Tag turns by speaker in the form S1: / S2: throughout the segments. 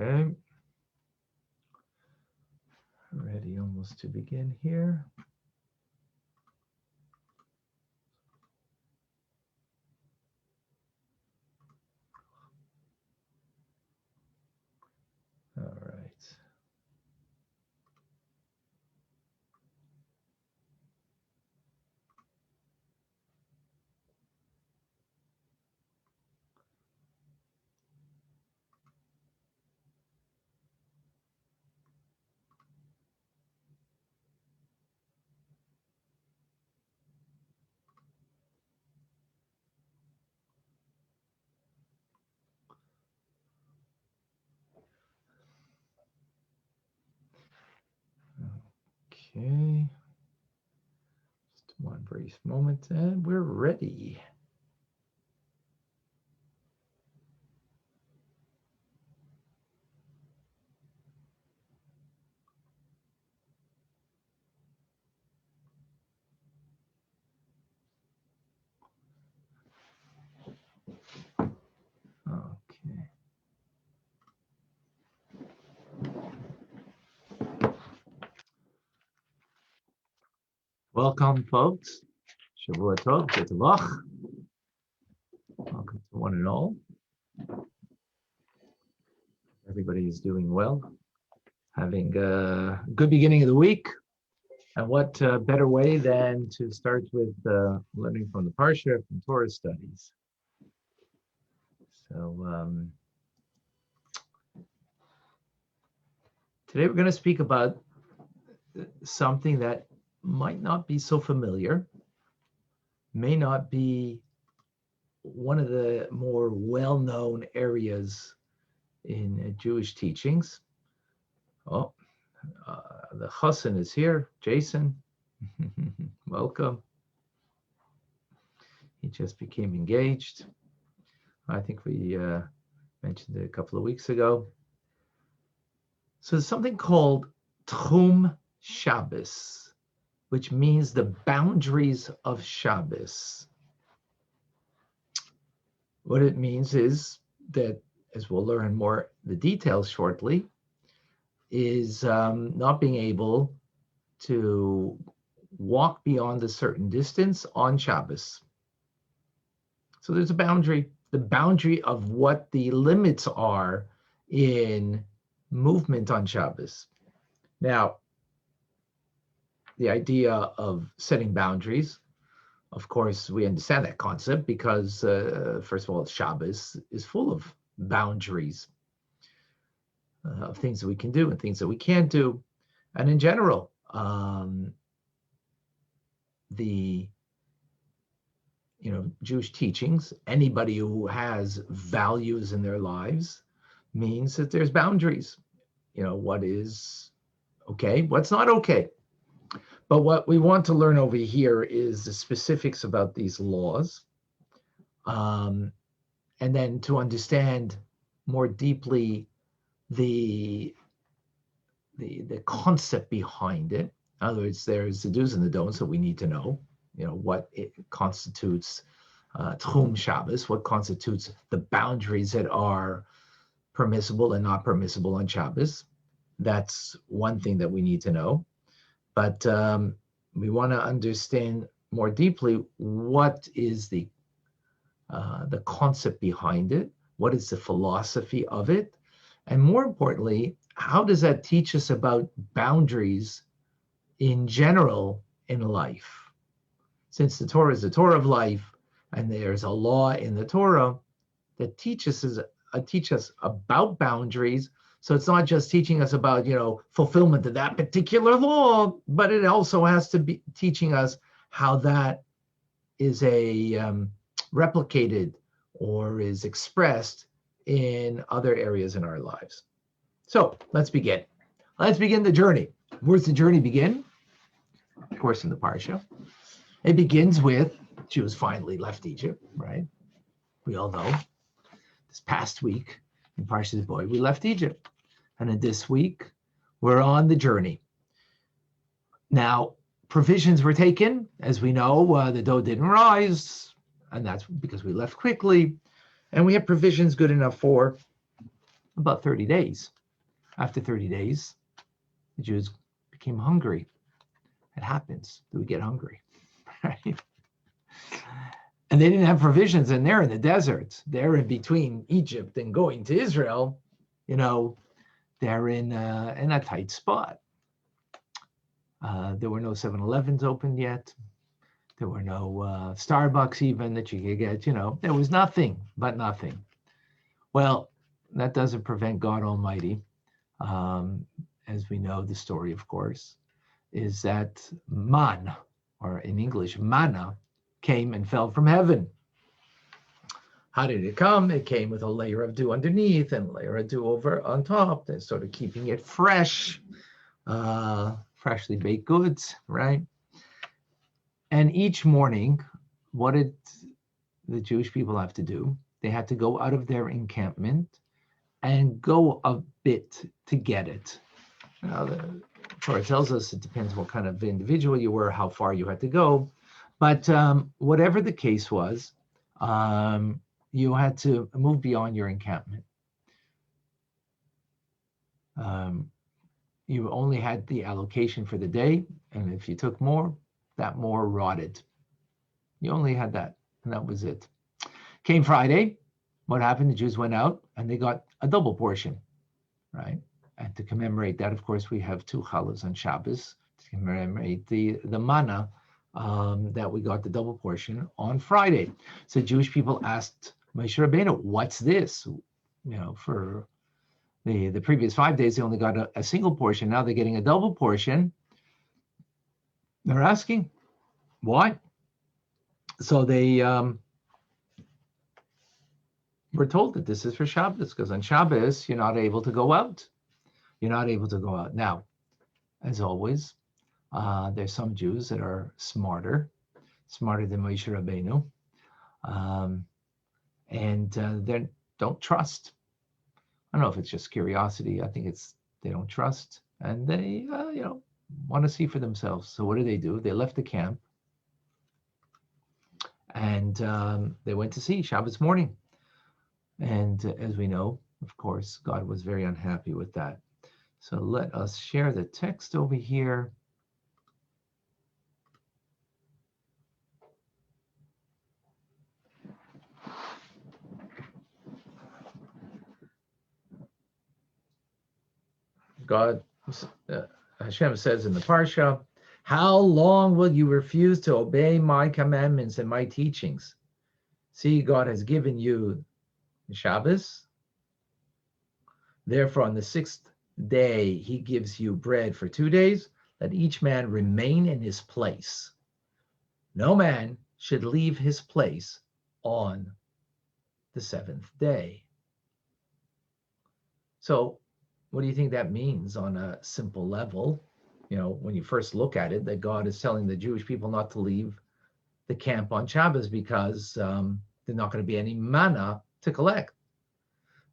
S1: Okay. Ready almost to begin here. All right. Okay. Just one brief moment and we're ready. Okay. Welcome, folks. Shavua Tov, Beshalach. Welcome to one and all. Everybody is doing well, having a good beginning of the week. And what better way than to start with learning from the Parsha, from Torah Studies. So today we're going to speak about something that might not be so familiar, may not be one of the more well-known areas in Jewish teachings. Oh, the Chassan is here, Jason. Welcome. He just became engaged. I think we mentioned it a couple of weeks ago. So there's something called Tchum Shabbos, which means the boundaries of Shabbos. What it means is that, as we'll learn more the details shortly, is not being able to walk beyond a certain distance on Shabbos. So there's a boundary, the boundary of what the limits are in movement on Shabbos. Now, the idea of setting boundaries, of course, we understand that concept because, first of all, Shabbos is full of boundaries of things that we can do and things that we can't do. And in general, the Jewish teachings, anybody who has values in their lives means that there's boundaries. What is okay, what's not okay. But what we want to learn over here is the specifics about these laws, and then to understand more deeply the concept behind it. In other words, there's the do's and the don'ts that we need to know. What it constitutes Tchum Shabbos, what constitutes the boundaries that are permissible and not permissible on Shabbos. That's one thing that we need to know. But we want to understand more deeply what is the concept behind it, what is the philosophy of it, and more importantly, how does that teach us about boundaries in general in life? Since the Torah is the Torah of life, and there's a law in the Torah that teaches us about boundaries. So it's not just teaching us about, fulfillment of that particular law, but it also has to be teaching us how that is replicated or is expressed in other areas in our lives. So let's begin. Let's begin the journey. Where's the journey begin? Of course, in the Parsha. It begins with Jews finally left Egypt, right? We all know. This past week in Parshas Boy, we left Egypt. And in this week, we're on the journey. Now, provisions were taken. As we know, the dough didn't rise, and that's because we left quickly. And we have provisions good enough for about 30 days. After 30 days, the Jews became hungry. It happens that we get hungry, right? And they didn't have provisions, and they're in the desert. They're in between Egypt and going to Israel. They're in a tight spot. There were no 7-Elevens open yet. There were no Starbucks even that you could get. There was nothing but nothing. Well, that doesn't prevent God Almighty. As we know, the story, of course, is that man, or in English, manna, came and fell from heaven. How did it come? It came with a layer of dew underneath and a layer of dew over on top. That's sort of keeping it fresh, freshly baked goods, right? And each morning, what did the Jewish people have to do? They had to go out of their encampment and go a bit to get it. Now, the Torah tells us it depends what kind of individual you were, how far you had to go. But whatever the case was, you had to move beyond your encampment. You only had the allocation for the day, and if you took more, that more rotted. You only had that, and that was it. Came Friday, what happened? The Jews went out, and they got a double portion, right? And to commemorate that, of course, we have 2 challahs on Shabbos to commemorate the manna that we got the double portion on Friday. So Jewish people asked Moshe Rabbeinu, what's this? For the previous 5 days, they only got a single portion. Now they're getting a double portion. They're asking, why? So they were told that this is for Shabbos, because on Shabbos, you're not able to go out. You're not able to go out. Now, as always, there's some Jews that are smarter than Moshe Rabbeinu, and they don't trust. I don't know if it's just curiosity. I think it's they don't trust, and they want to see for themselves. So what do? They left the camp, and they went to see Shabbos morning. And as we know, of course, God was very unhappy with that. So let us share the text over here. God, Hashem says in the Parsha, how long will you refuse to obey my commandments and my teachings? See, God has given you Shabbos. Therefore, on the 6th day, he gives you bread for 2 days. Let each man remain in his place. No man should leave his place on the 7th day. So what do you think that means on a simple level? When you first look at it, that God is telling the Jewish people not to leave the camp on Shabbos because there's not going to be any manna to collect.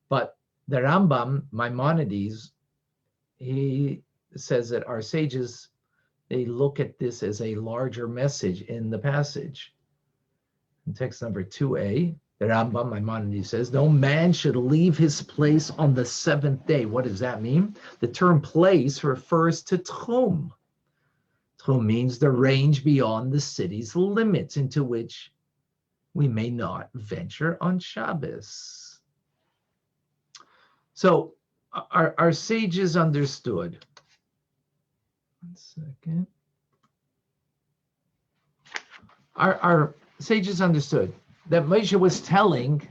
S1: But the Rambam, Maimonides, he says that our sages, they look at this as a larger message in the passage. In text number 2a, the Rambam, Maimonides, says, no man should leave his place on the 7th day. What does that mean? The term place refers to Tchum. Tchum means the range beyond the city's limits into which we may not venture on Shabbos. So our sages understood. 1 second. Our sages understood that Moshe was telling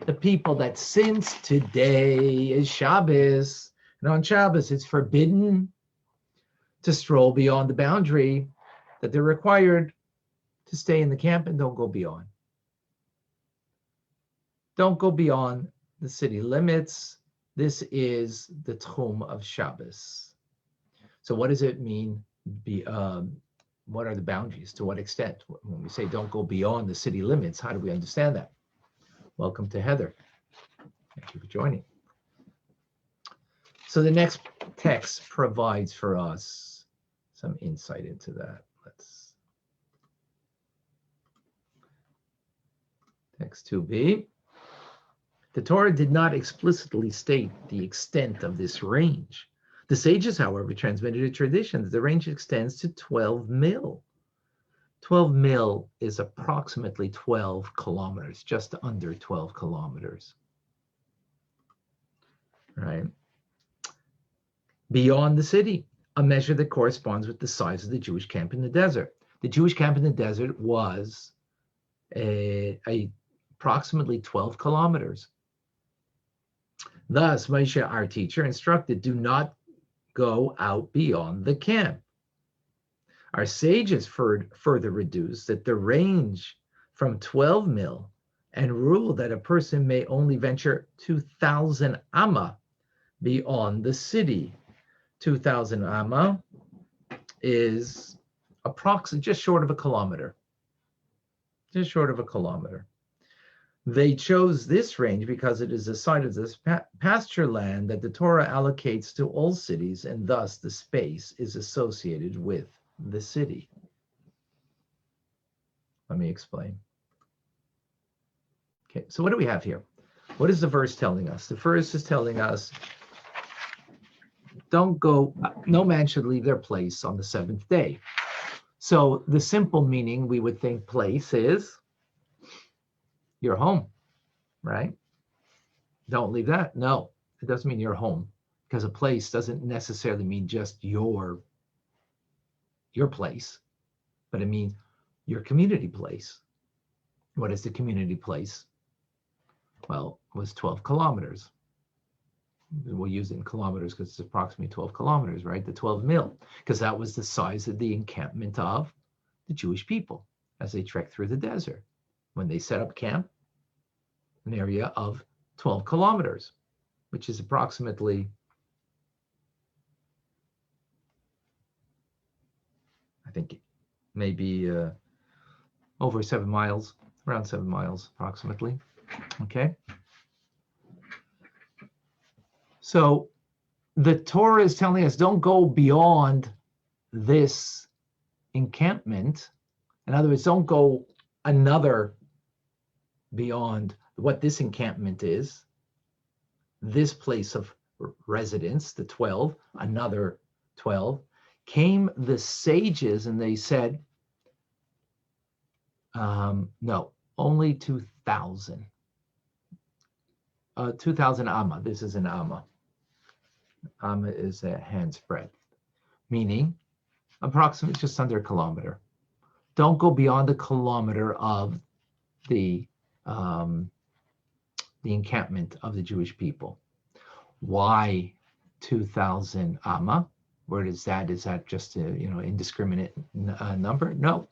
S1: the people that since today is Shabbos, and on Shabbos it's forbidden to stroll beyond the boundary, that they're required to stay in the camp and don't go beyond. Don't go beyond the city limits. This is the Tchum of Shabbos. So what does it mean? What are the boundaries? To what extent? When we say don't go beyond the city limits, how do we understand that? Welcome to Heather. Thank you for joining. So the next text provides for us some insight into that. Text 2b. The Torah did not explicitly state the extent of this range. The sages, however, transmitted a tradition that the range extends to 12 mil. 12 mil is approximately 12 kilometers, just under 12 kilometers, right? Beyond the city, a measure that corresponds with the size of the Jewish camp in the desert. The Jewish camp in the desert was approximately 12 kilometers. Thus, Moshe, our teacher, instructed, do not go out beyond the camp. Our sages further reduced that the range from 12 mil and ruled that a person may only venture 2,000 amma beyond the city. 2,000 amma is approximately just short of a kilometer. Just short of a kilometer. They chose this range because it is a site of this pasture land that the Torah allocates to all cities, and thus the space is associated with the city. Let me explain. Okay, so what do we have here? What is the verse telling us? The verse is telling us, no man should leave their place on the seventh day. So the simple meaning we would think place is your home, right? Don't leave that. No, it doesn't mean your home, because a place doesn't necessarily mean just your place, but it means your community place. What is the community place? Well, it was 12 kilometers. We'll use it in kilometers because it's approximately 12 kilometers, right? The 12 mil, because that was the size of the encampment of the Jewish people as they trekked through the desert. When they set up camp, an area of 12 kilometers, which is approximately, I think, maybe over 7 miles, around 7 miles approximately. Okay. So the Torah is telling us don't go beyond this encampment. In other words, don't go another beyond what this encampment is, this place of residence, the 12, another 12. Came the sages and they said, no, only 2,000. 2,000 amma. This is an amma. Amma is a hand's breadth, meaning approximately just under a kilometer. Don't go beyond a kilometer of the encampment of the Jewish people. Why 2,000 amma? Where is that? Is that just a indiscriminate number? No.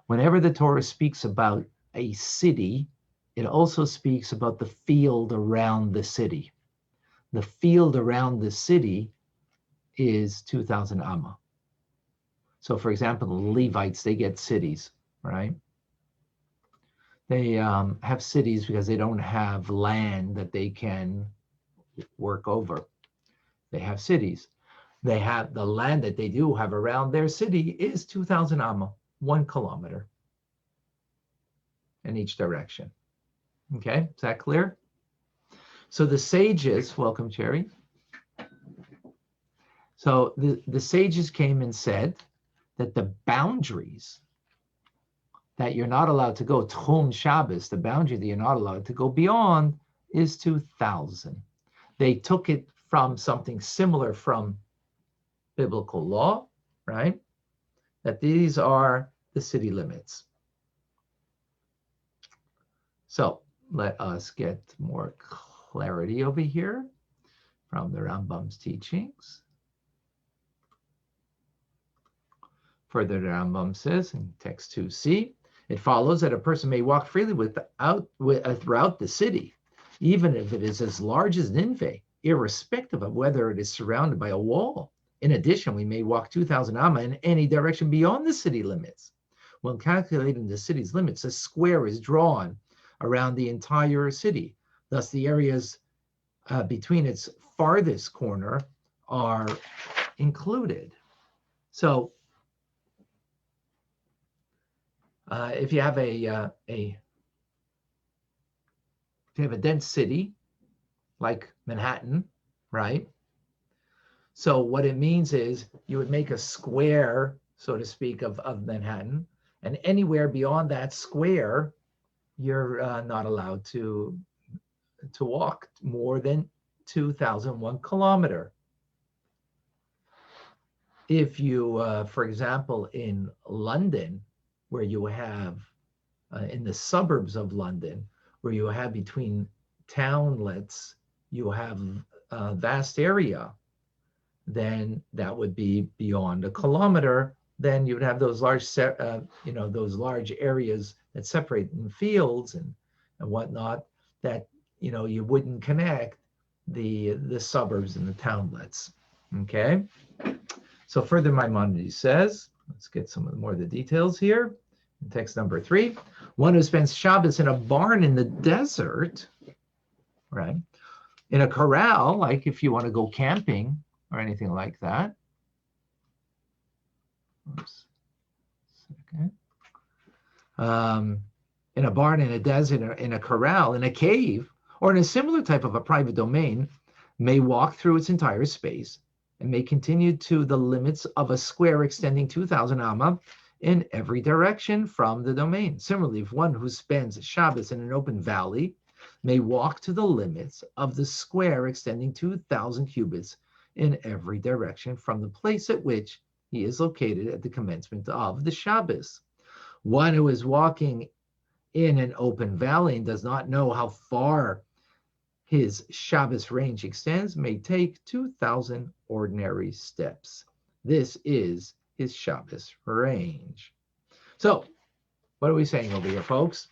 S1: Whenever the Torah speaks about a city, it also speaks about the field around the city. The field around the city is 2,000 amma. So, for example, the Levites, they get cities, right? They have cities because they don't have land that they can work over. They have cities. They have the land that they do have around their city is 2,000 amma, 1 kilometer in each direction. Okay, is that clear? So the sages, welcome, Cherry. So the sages came and said that the boundaries that you're not allowed to go, Tchum Shabbos, the boundary that you're not allowed to go beyond is 2,000. They took it from something similar from biblical law, right? That these are the city limits. So let us get more clarity over here from the Rambam's teachings. Further, the Rambam says in text 2c, it follows that a person may walk freely throughout the city, even if it is as large as Nineveh, irrespective of whether it is surrounded by a wall. In addition, we may walk 2,000 amma in any direction beyond the city limits. When calculating the city's limits, a square is drawn around the entire city. Thus, the areas between its farthest corner are included. So, if you have a dense city, like Manhattan, right? So what it means is you would make a square, so to speak, of Manhattan, and anywhere beyond that square, you're not allowed to walk more than 2,001 kilometer. If you, for example, in London, where you have in the suburbs of London, where you have between townlets, you have a vast area, then that would be beyond a kilometer. Then you would have those those large areas that separate in fields and whatnot that, you wouldn't connect the suburbs and the townlets. Okay. So further, Maimonides says, let's get some more of the details here. In text number 3, one who spends Shabbos in a barn in the desert, right? In a corral, like if you want to go camping or anything like that. Oops. Okay. In a barn, in a desert, in a corral, in a cave, or in a similar type of a private domain, may walk through its entire space and may continue to the limits of a square extending 2,000 amma in every direction from the domain. Similarly, if one who spends Shabbos in an open valley may walk to the limits of the square extending 2,000 cubits in every direction from the place at which he is located at the commencement of the Shabbos. One who is walking in an open valley and does not know how far his Shabbos range extends may take 2,000 ordinary steps. This is his Shabbos range. So, what are we saying over here, folks?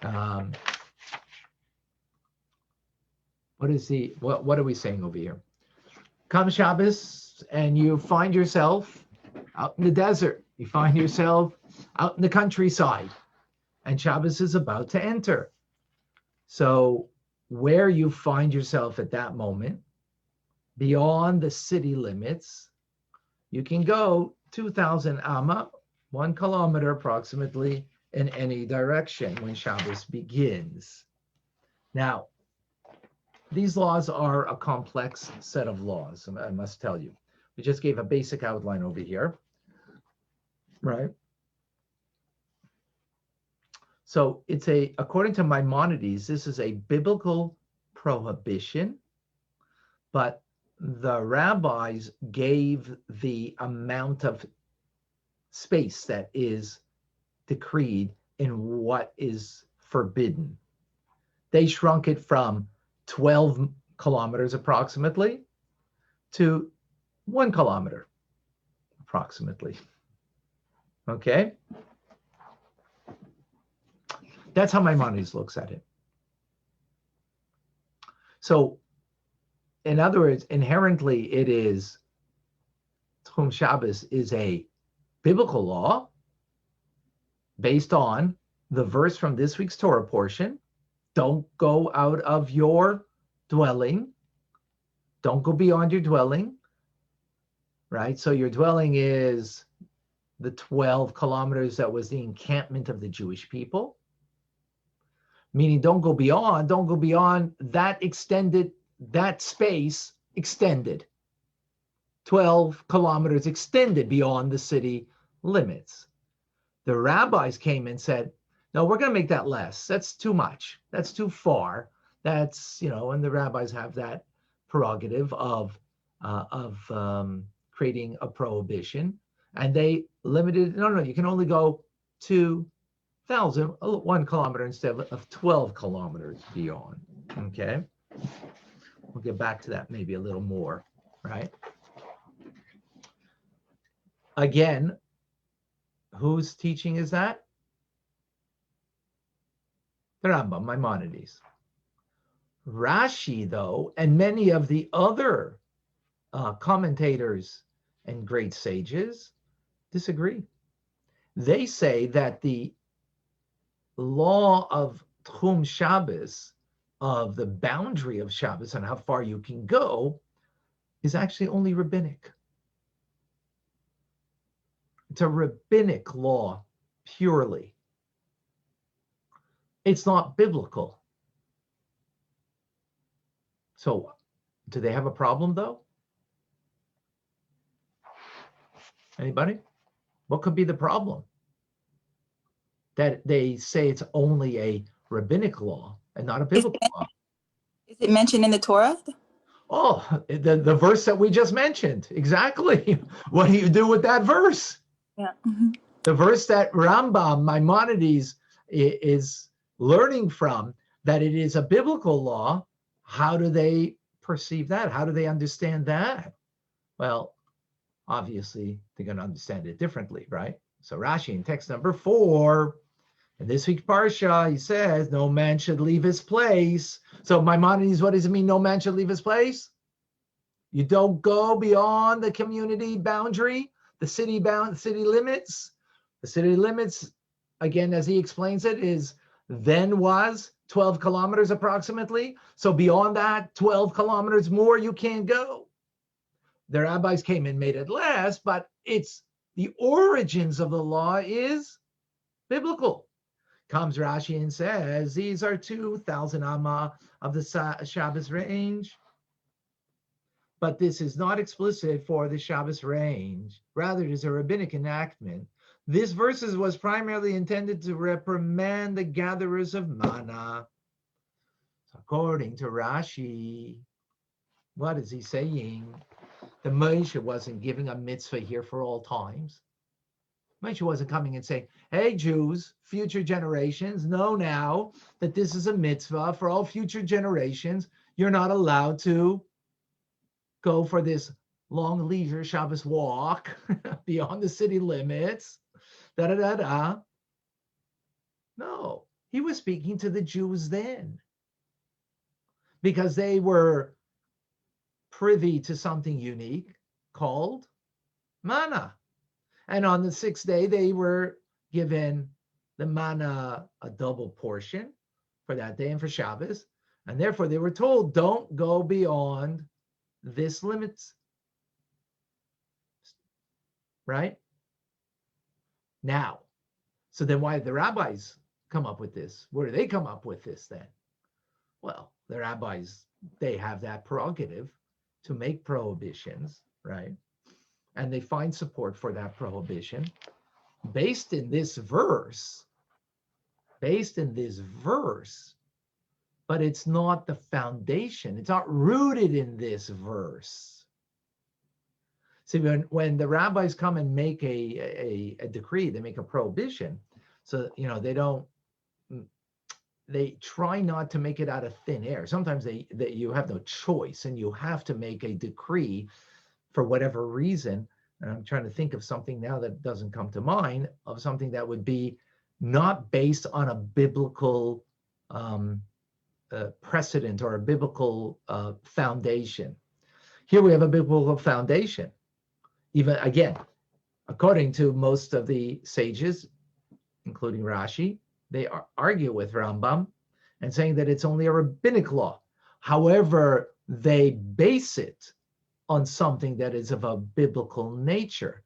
S1: What are we saying over here? Come Shabbos, and you find yourself out in the desert. You find yourself out in the countryside, and Shabbos is about to enter. So where you find yourself at that moment, beyond the city limits, you can go 2,000 amma, 1 kilometer approximately, in any direction when Shabbos begins. Now, these laws are a complex set of laws, I must tell you. We just gave a basic outline over here, right? So according to Maimonides, this is a biblical prohibition, but the rabbis gave the amount of space that is decreed in what is forbidden. They shrunk it from 12 kilometers approximately to 1 kilometer approximately. Okay? That's how Maimonides looks at it. So, in other words, inherently it is, Tchum Shabbos is a biblical law based on the verse from this week's Torah portion. Don't go out of your dwelling. Don't go beyond your dwelling, right? So your dwelling is the 12 kilometers that was the encampment of the Jewish people. Meaning don't go beyond that extended, that space extended. 12 kilometers extended beyond the city limits. The rabbis came and said, no, we're going to make that less. That's too much. That's too far. That's, and the rabbis have that prerogative of creating a prohibition. And they limited, no, you can only go 2,000, 1 kilometer instead of 12 kilometers beyond. Okay. We'll get back to that maybe a little more, right? Again, whose teaching is that? The Rambam, Maimonides. Rashi, though, and many of the other commentators and great sages disagree. They say that the law of Tchum Shabbos, of the boundary of Shabbos and how far you can go, is actually only rabbinic. It's a rabbinic law purely. It's not biblical. So do they have a problem though? Anybody? What could be the problem? That they say it's only a rabbinic law and not a biblical law.
S2: Is it mentioned in the Torah?
S1: Oh, the verse that we just mentioned. Exactly. What do you do with that verse?
S2: Yeah.
S1: The verse that Rambam, Maimonides, is learning from, that it is a biblical law. How do they perceive that? How do they understand that? Well, obviously, they're going to understand it differently, right? So Rashi in text number 4, in this week's Parsha, he says, no man should leave his place. So Maimonides, what does it mean, no man should leave his place? You don't go beyond the community boundary, the city limits. The city limits, again, as he explains it, was 12 kilometers approximately. So beyond that, 12 kilometers more, you can't go. The rabbis came and made it less, but it's the origins of the law is biblical. Comes Rashi and says, these are 2,000 amma of the Shabbos range. But this is not explicit for the Shabbos range. Rather, it is a rabbinic enactment. This verse was primarily intended to reprimand the gatherers of manna. So according to Rashi, what is he saying? The Moshe wasn't giving a mitzvah here for all times. Moshe wasn't coming and saying, hey, Jews, future generations, know now that this is a mitzvah for all future generations. You're not allowed to go for this long leisure Shabbos walk beyond the city limits. No, he was speaking to the Jews then because they were privy to something unique called manna. And on the 6th day, they were given the manna, a double portion for that day and for Shabbos. And therefore, they were told, don't go beyond this limits. Right? Now, so then why did the rabbis come up with this? Where do they come up with this then? Well, the rabbis, they have that prerogative to make prohibitions, right? And they find support for that prohibition based in this verse, but it's not the foundation. It's not rooted in this verse. See, when the rabbis come and make a decree, they make a prohibition. So, they try not to make it out of thin air. Sometimes you have no choice and you have to make a decree for whatever reason. And I'm trying to think of something now that doesn't come to mind, of something that would be not based on a biblical precedent or a biblical foundation. Here we have a biblical foundation. Even again, according to most of the sages, including Rashi, they argue with Rambam and saying that it's only a rabbinic law. However, they base it on something that is of a biblical nature.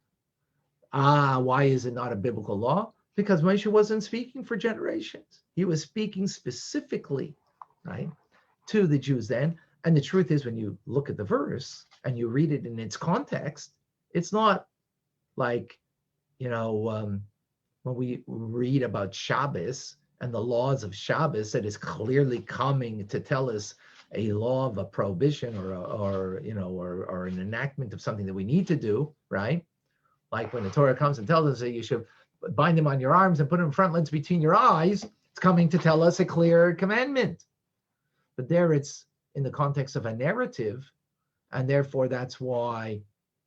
S1: Why is it not a biblical law? Because Moshe wasn't speaking for generations. He was speaking specifically, right, to the Jews then. And the truth is, when you look at the verse and you read it in its context, it's not like, when we read about Shabbos and the laws of Shabbos, that is clearly coming to tell us a law of a prohibition or an enactment of something that we need to do, right? Like when the Torah comes and tells us that you should bind them on your arms and put them frontlets between your eyes, it's coming to tell us a clear commandment. But there it's in the context of a narrative, and therefore that's why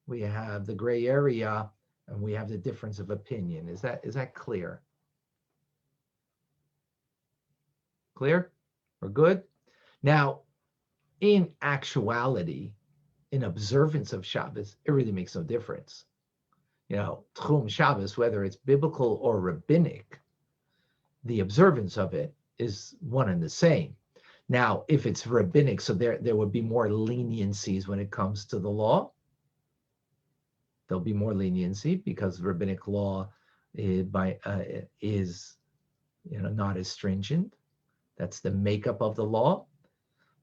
S1: we have the gray area and we have the difference of opinion. Is that clear? Clear? We're good? Now, in actuality, in observance of Shabbos, it really makes no difference. Tchum Shabbos, whether it's biblical or rabbinic, the observance of it is one and the same. Now, if it's rabbinic, so there would be more leniencies when it comes to the law. There'll be more leniency because rabbinic law is not as stringent. That's the makeup of the law.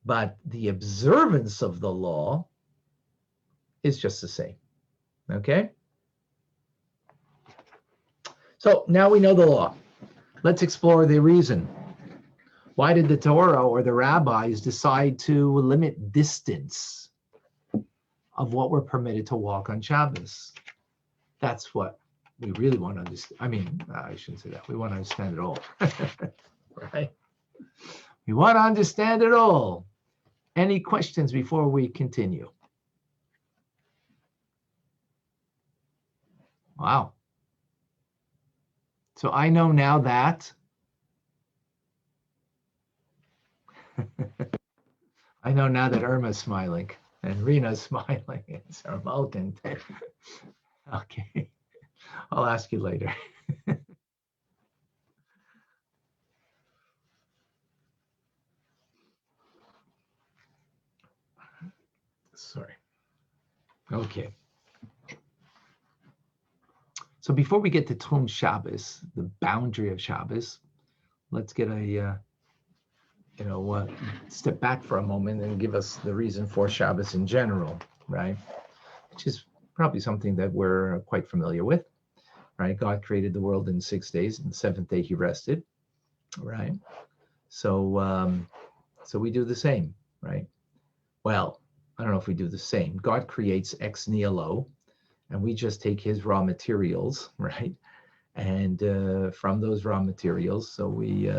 S1: but the observance of the law is just the same. Okay? So now we know the law. Let's explore the reason. Why did the Torah or the rabbis decide to limit distance of what we're permitted to walk on Shabbos? That's what we really want to understand. I mean, I shouldn't say that. We want to understand it all. Right? We want to understand it all. Any questions before we continue? Wow. So I know now that I know now that Irma's smiling and Rena's smiling and Sarmalkin. Okay. I'll ask you later. Sorry. Okay. So before we get to Tum Shabbos, the boundary of Shabbos, let's get a step back for a moment and give us the reason for Shabbos in general, right? Which is probably something that we're quite familiar with, right? God created the world in 6 days, and the seventh day He rested, right? So, so we do the same, right? Well, I don't know if we do the same. God creates ex nihilo, and we just take His raw materials, right? And from those raw materials, so we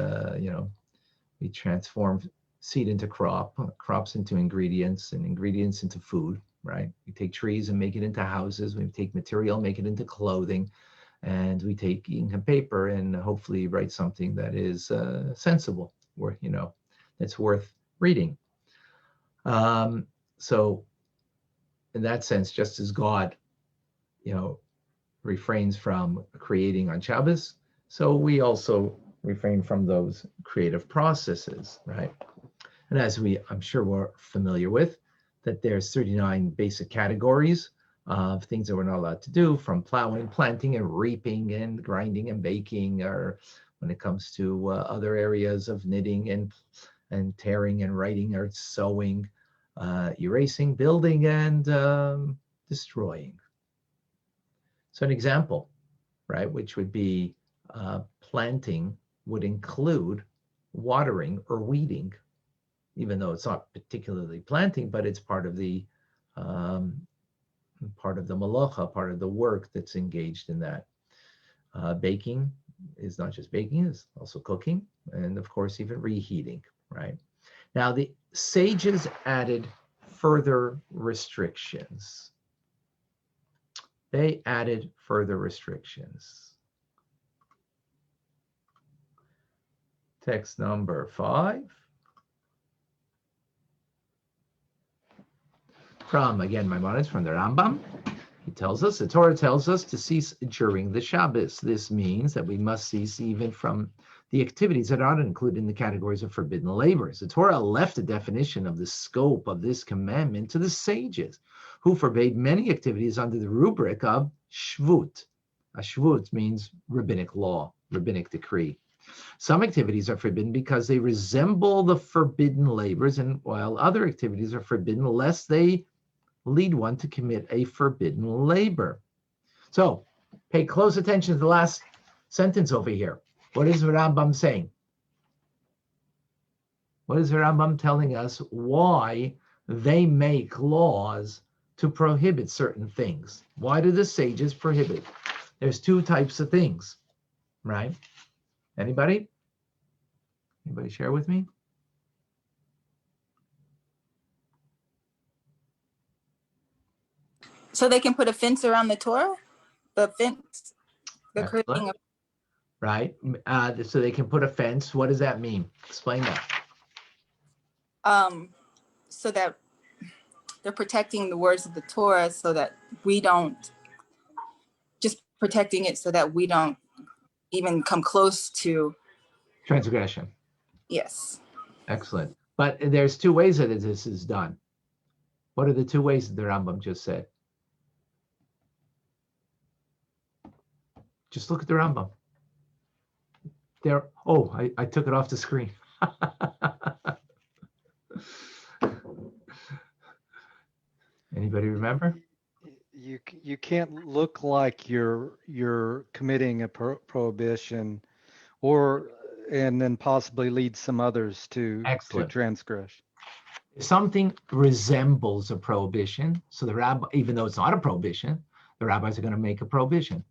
S1: transform seed into crop, crops into ingredients, and ingredients into food, right? We take trees and make it into houses. We take material, make it into clothing, and we take ink and paper and hopefully write something that is sensible, or that's worth reading. So, in that sense, just as God, refrains from creating on Shabbos, so we also refrain from those creative processes, right? And as I'm sure we're familiar with, that there's 39 basic categories of things that we're not allowed to do, from plowing, planting, and reaping, and grinding and baking, or when it comes to other areas of knitting and tearing and writing or sewing, erasing, building, and destroying. So an example, right, which would be planting would include watering or weeding, even though it's not particularly planting, but it's part of the malacha, part of the work that's engaged in that. Baking is not just baking, it's also cooking, and of course even reheating, right? Now the sages added further restrictions. They added further restrictions. Text number 5. From, again, Maimonides, from the Rambam. He tells us, the Torah tells us to cease during the Shabbos. This means that we must cease even from the activities that are not included in the categories of forbidden labors. The Torah left a definition of the scope of this commandment to the sages, who forbade many activities under the rubric of shvut. A shvut means rabbinic law, rabbinic decree. Some activities are forbidden because they resemble the forbidden labors, and while other activities are forbidden lest they lead one to commit a forbidden labor. So pay close attention to the last sentence over here. What is the Rambam saying? What is the Rambam telling us why they make laws to prohibit certain things? Why do the sages prohibit? There's 2 types of things, right? Anybody? Anybody share with me?
S2: So they can put a fence around the Torah? The fence, the creating of.
S1: Right. So they can put a fence. What does that mean? Explain that.
S2: So that they're protecting the words of the Torah, so that we don't, just protecting it so that we don't even come close to
S1: Transgression.
S2: Yes.
S1: Excellent. But there's 2 ways that this is done. What are the 2 ways that the Rambam just said? Just look at the Rambam. There. Oh, I took it off the screen. Anybody remember?
S3: You can't look like you're committing a prohibition, and then possibly lead some others to
S1: Excellent.
S3: transgress.
S1: If something resembles a prohibition, so the rabbi, even though it's not a prohibition, the rabbis are going to make a prohibition.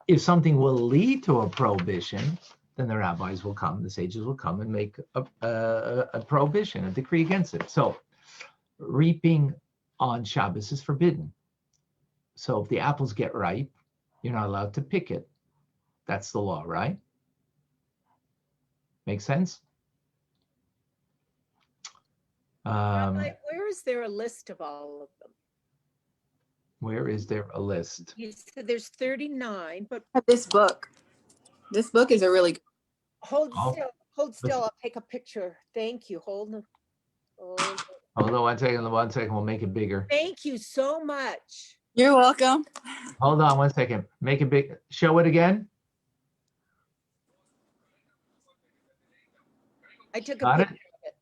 S1: If something will lead to a prohibition, then the rabbis will come, the sages will come and make a prohibition, a decree against it. So reaping on Shabbos is forbidden. So if the apples get ripe, you're not allowed to pick it. That's the law, right? Make sense?
S4: Rabbi, where is there a list of all of them?
S1: Where is there a list?
S4: You said there's 39, but
S2: This book is a really good.
S4: hold
S1: Oh,
S4: still, hold still. I'll take a picture. Thank you. Hold on.
S1: Hold on 1 second, we'll make it bigger.
S4: Thank you so much.
S2: You're welcome.
S1: Hold on 1 second, make it big, show it again.
S4: I took a
S1: Got it?
S4: picture of it.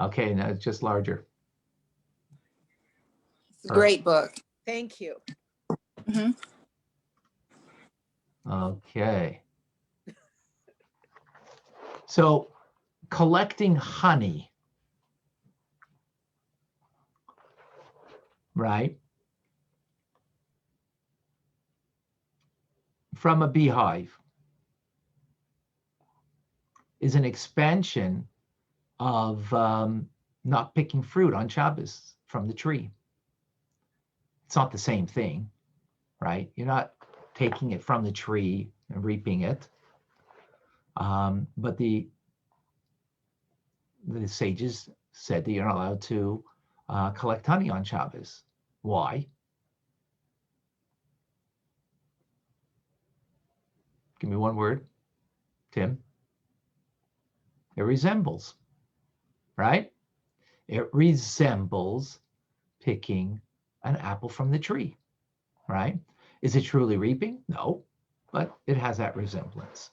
S1: Okay, now it's just larger.
S2: It's a great book.
S4: Thank you.
S2: Mhm.
S1: Okay. So collecting honey, right, from a beehive is an expansion of not picking fruit on Shabbos from the tree. It's not the same thing, right? You're not taking it from the tree and reaping it. But the sages said that you're not allowed to collect honey on Shabbos. Why? Give me one word, Tim. It resembles, right? It resembles picking an apple from the tree, right? Is it truly reaping? No, but it has that resemblance.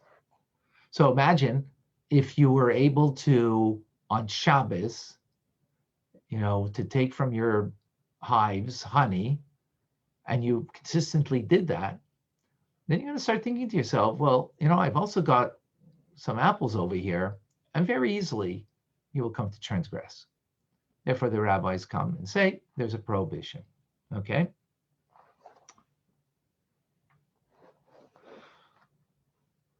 S1: So imagine if you were able to, on Shabbos, to take from your hives honey, and you consistently did that, then you're going to start thinking to yourself, well, I've also got some apples over here, and very easily you will come to transgress. Therefore, the rabbis come and say there's a prohibition. Okay?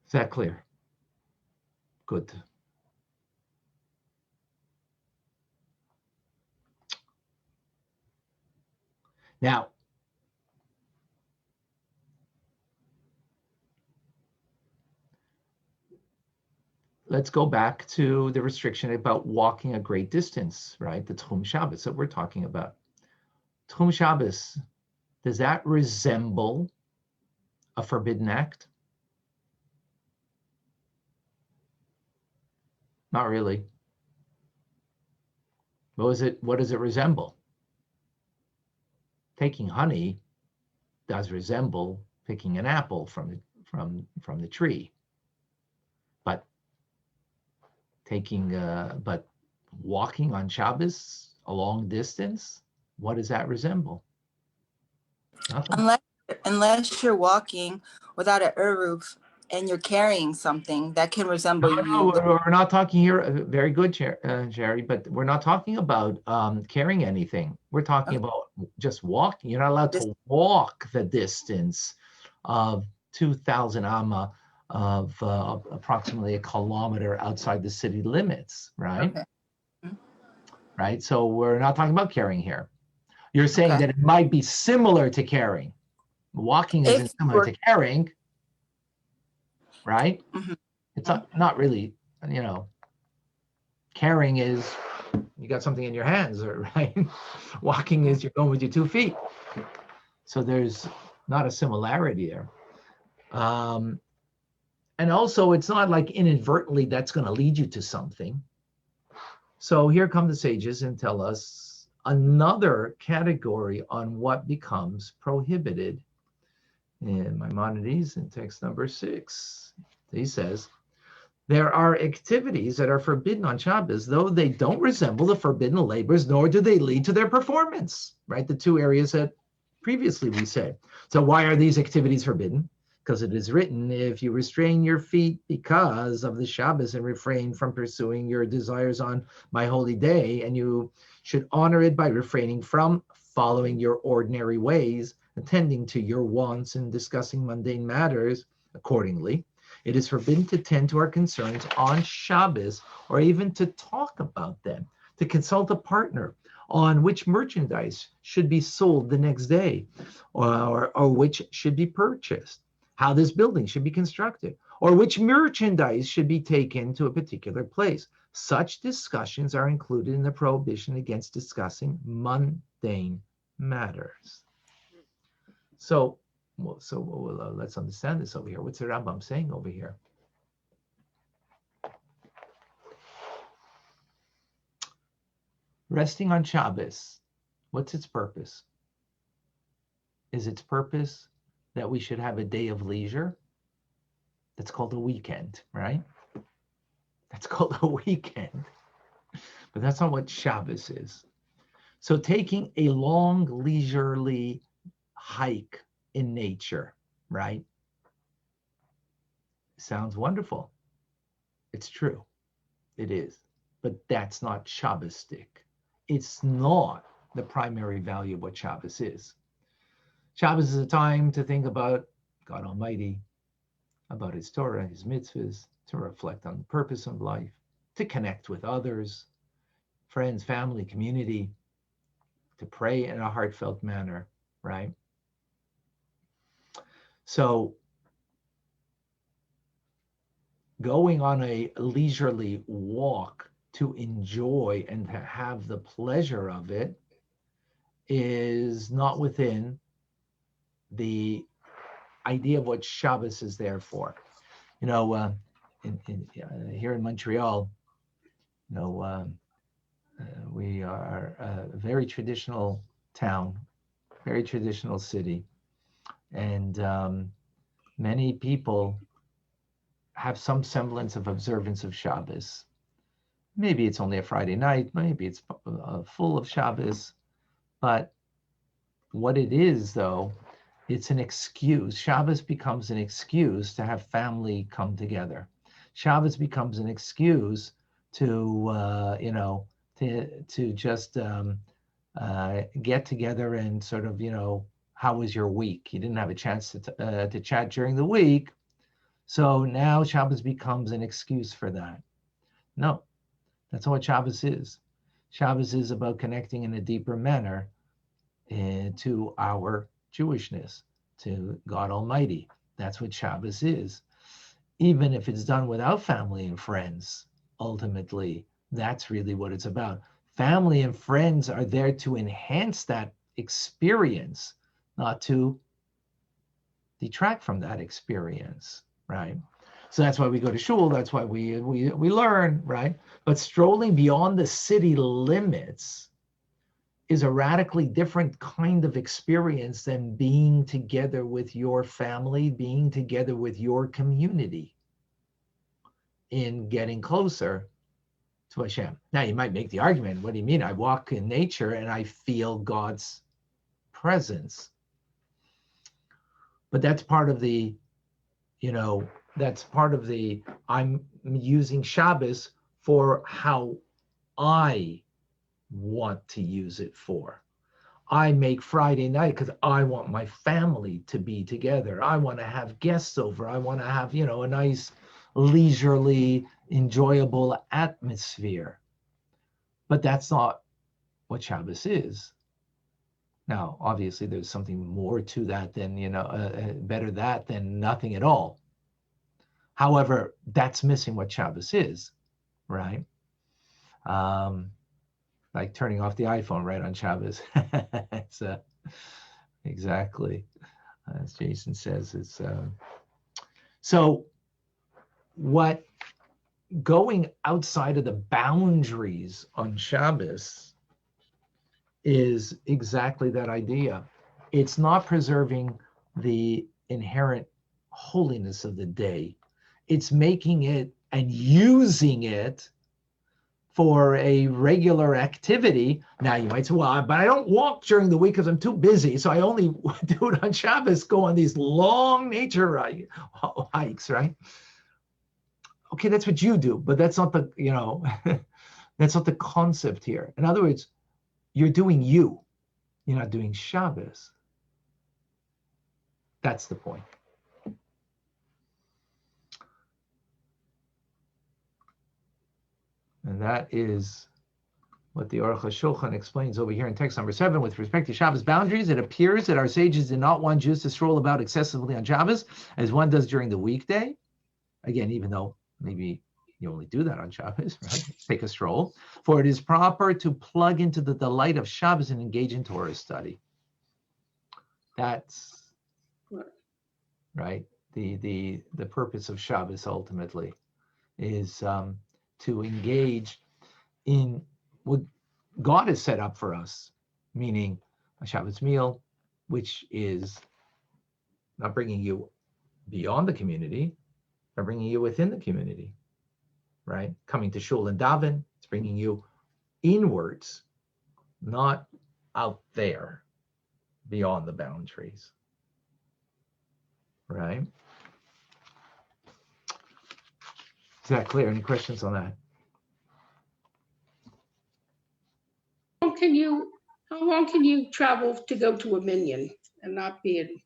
S1: Is that clear? Good. Now, let's go back to the restriction about walking a great distance, right? The Tchum Shabbos that we're talking about. Tchum Shabbos, does that resemble a forbidden act? Not really. What does it resemble? Taking honey does resemble picking an apple from the tree, but but walking on Shabbos a long distance, what does that resemble? Nothing.
S2: Unless you're walking without an eruv and you're carrying something that can resemble you.
S1: No, we're not talking here. Very good, Jerry, but we're not talking about carrying anything. We're talking about just walking. You're not allowed to walk the distance of 2,000 amma, of approximately 1 kilometer outside the city limits, right?
S2: Okay. Mm-hmm.
S1: Right. So we're not talking about carrying here. You're saying that it might be similar to carrying. Walking isn't similar to carrying, right?
S2: Mm-hmm.
S1: It's not really, carrying is you got something in your hands, right? Walking is you're going with your 2 feet. So there's not a similarity there. And also, it's not like inadvertently that's going to lead you to something. So here come the sages and tell us another category on what becomes prohibited. In Maimonides, in text number 6, he says, There are activities that are forbidden on Shabbos, though they don't resemble the forbidden labors, nor do they lead to their performance, right? The two areas that previously we said. So why are these activities forbidden? Because it is written, if you restrain your feet because of the Shabbos and refrain from pursuing your desires on my holy day, and you should honor it by refraining from following your ordinary ways, attending to your wants and discussing mundane matters accordingly. It is forbidden to tend to our concerns on Shabbos or even to talk about them, to consult a partner on which merchandise should be sold the next day or which should be purchased, how this building should be constructed, or which merchandise should be taken to a particular place. Such discussions are included in the prohibition against discussing mundane matters. So let's understand this over here. What's the Rambam saying over here? Resting on Shabbos, what's its purpose? Is its purpose that we should have a day of leisure? That's called a weekend, right? That's called a weekend. But that's not what Shabbos is. So taking a long, leisurely hike in nature, right? Sounds wonderful. It's true. It is. But that's not Shabbostic. It's not the primary value of what Shabbos is. Shabbos is a time to think about God Almighty, about His Torah, His mitzvahs, to reflect on the purpose of life, to connect with others, friends, family, community, to pray in a heartfelt manner, right? So going on a leisurely walk to enjoy and to have the pleasure of it is not within the idea of what Shabbos is there for. You know, here in Montreal, you know, we are a very traditional town, very traditional city, and many people have some semblance of observance of Shabbos. Maybe it's only a Friday night, maybe it's full of Shabbos, but what it is, though, it's an excuse. Shabbos becomes an excuse to have family come together. Shabbos becomes an excuse to, to just get together and sort of, how was your week? You didn't have a chance to chat during the week. So now Shabbos becomes an excuse for that. No, that's not what Shabbos is. Shabbos is about connecting in a deeper manner to our Jewishness, to God Almighty. That's what Shabbos is. Even if it's done without family and friends, ultimately, that's really what it's about. Family and friends are there to enhance that experience, not to detract from that experience, right? So that's why we go to shul. That's why we learn, right? But strolling beyond the city limits is a radically different kind of experience than being together with your family, being together with your community in getting closer to Hashem. Now, you might make the argument, what do you mean? I walk in nature and I feel God's presence. But that's part of the, I'm using Shabbos for how I want to use it for. I make Friday night because I want my family to be together. I want to have guests over. I want to have, a nice, leisurely, enjoyable atmosphere. But that's not what Shabbos is. Now, obviously, there's something more to that than, better that than nothing at all. However, that's missing what Shabbos is, right? Like turning off the iPhone right on Shabbos. It's exactly as Jason says. It's so what going outside of the boundaries on Shabbos is exactly that idea. It's not preserving the inherent holiness of the day. It's making it and using it for a regular activity. Now you might say, well, but I don't walk during the week because I'm too busy. So I only do it on Shabbos, go on these long nature hikes, right? Okay, that's what you do, but that's not the, that's not the concept here. In other words, you're doing you. You're not doing Shabbos. That's the point. And that is what the Aruch HaShulchan explains over here in text number 7. With respect to Shabbos boundaries, it appears that our sages did not want Jews to stroll about excessively on Shabbos, as one does during the weekday. Again, even though maybe you only do that on Shabbos, right? Take a stroll. For it is proper to plug into the delight of Shabbos and engage in Torah study. That's right. The purpose of Shabbos ultimately is to engage in what God has set up for us, meaning a Shabbos meal, which is not bringing you beyond the community, but bringing you within the community, right? Coming to shul and daven, it's bringing you inwards, not out there beyond the boundaries, right? Is that clear? Any questions on that?
S5: How long can you travel to go to a minyan and not be in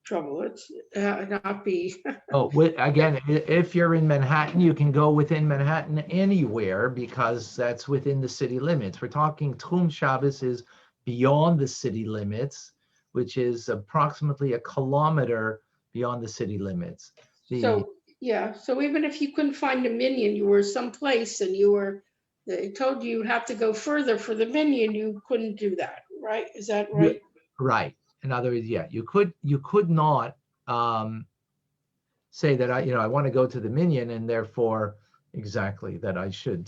S5: trouble? It's not be.
S1: Oh, again, if you're in Manhattan, you can go within Manhattan anywhere because that's within the city limits. We're talking Tchum Shabbos is beyond the city limits, which is approximately a kilometer beyond the city limits.
S5: So even if you couldn't find a minyan, you were someplace and they told you you'd have to go further for the minyan, you couldn't do that, right? Is that right?
S1: Right. In other words, yeah, you could not say that I want to go to the minyan and therefore exactly that I should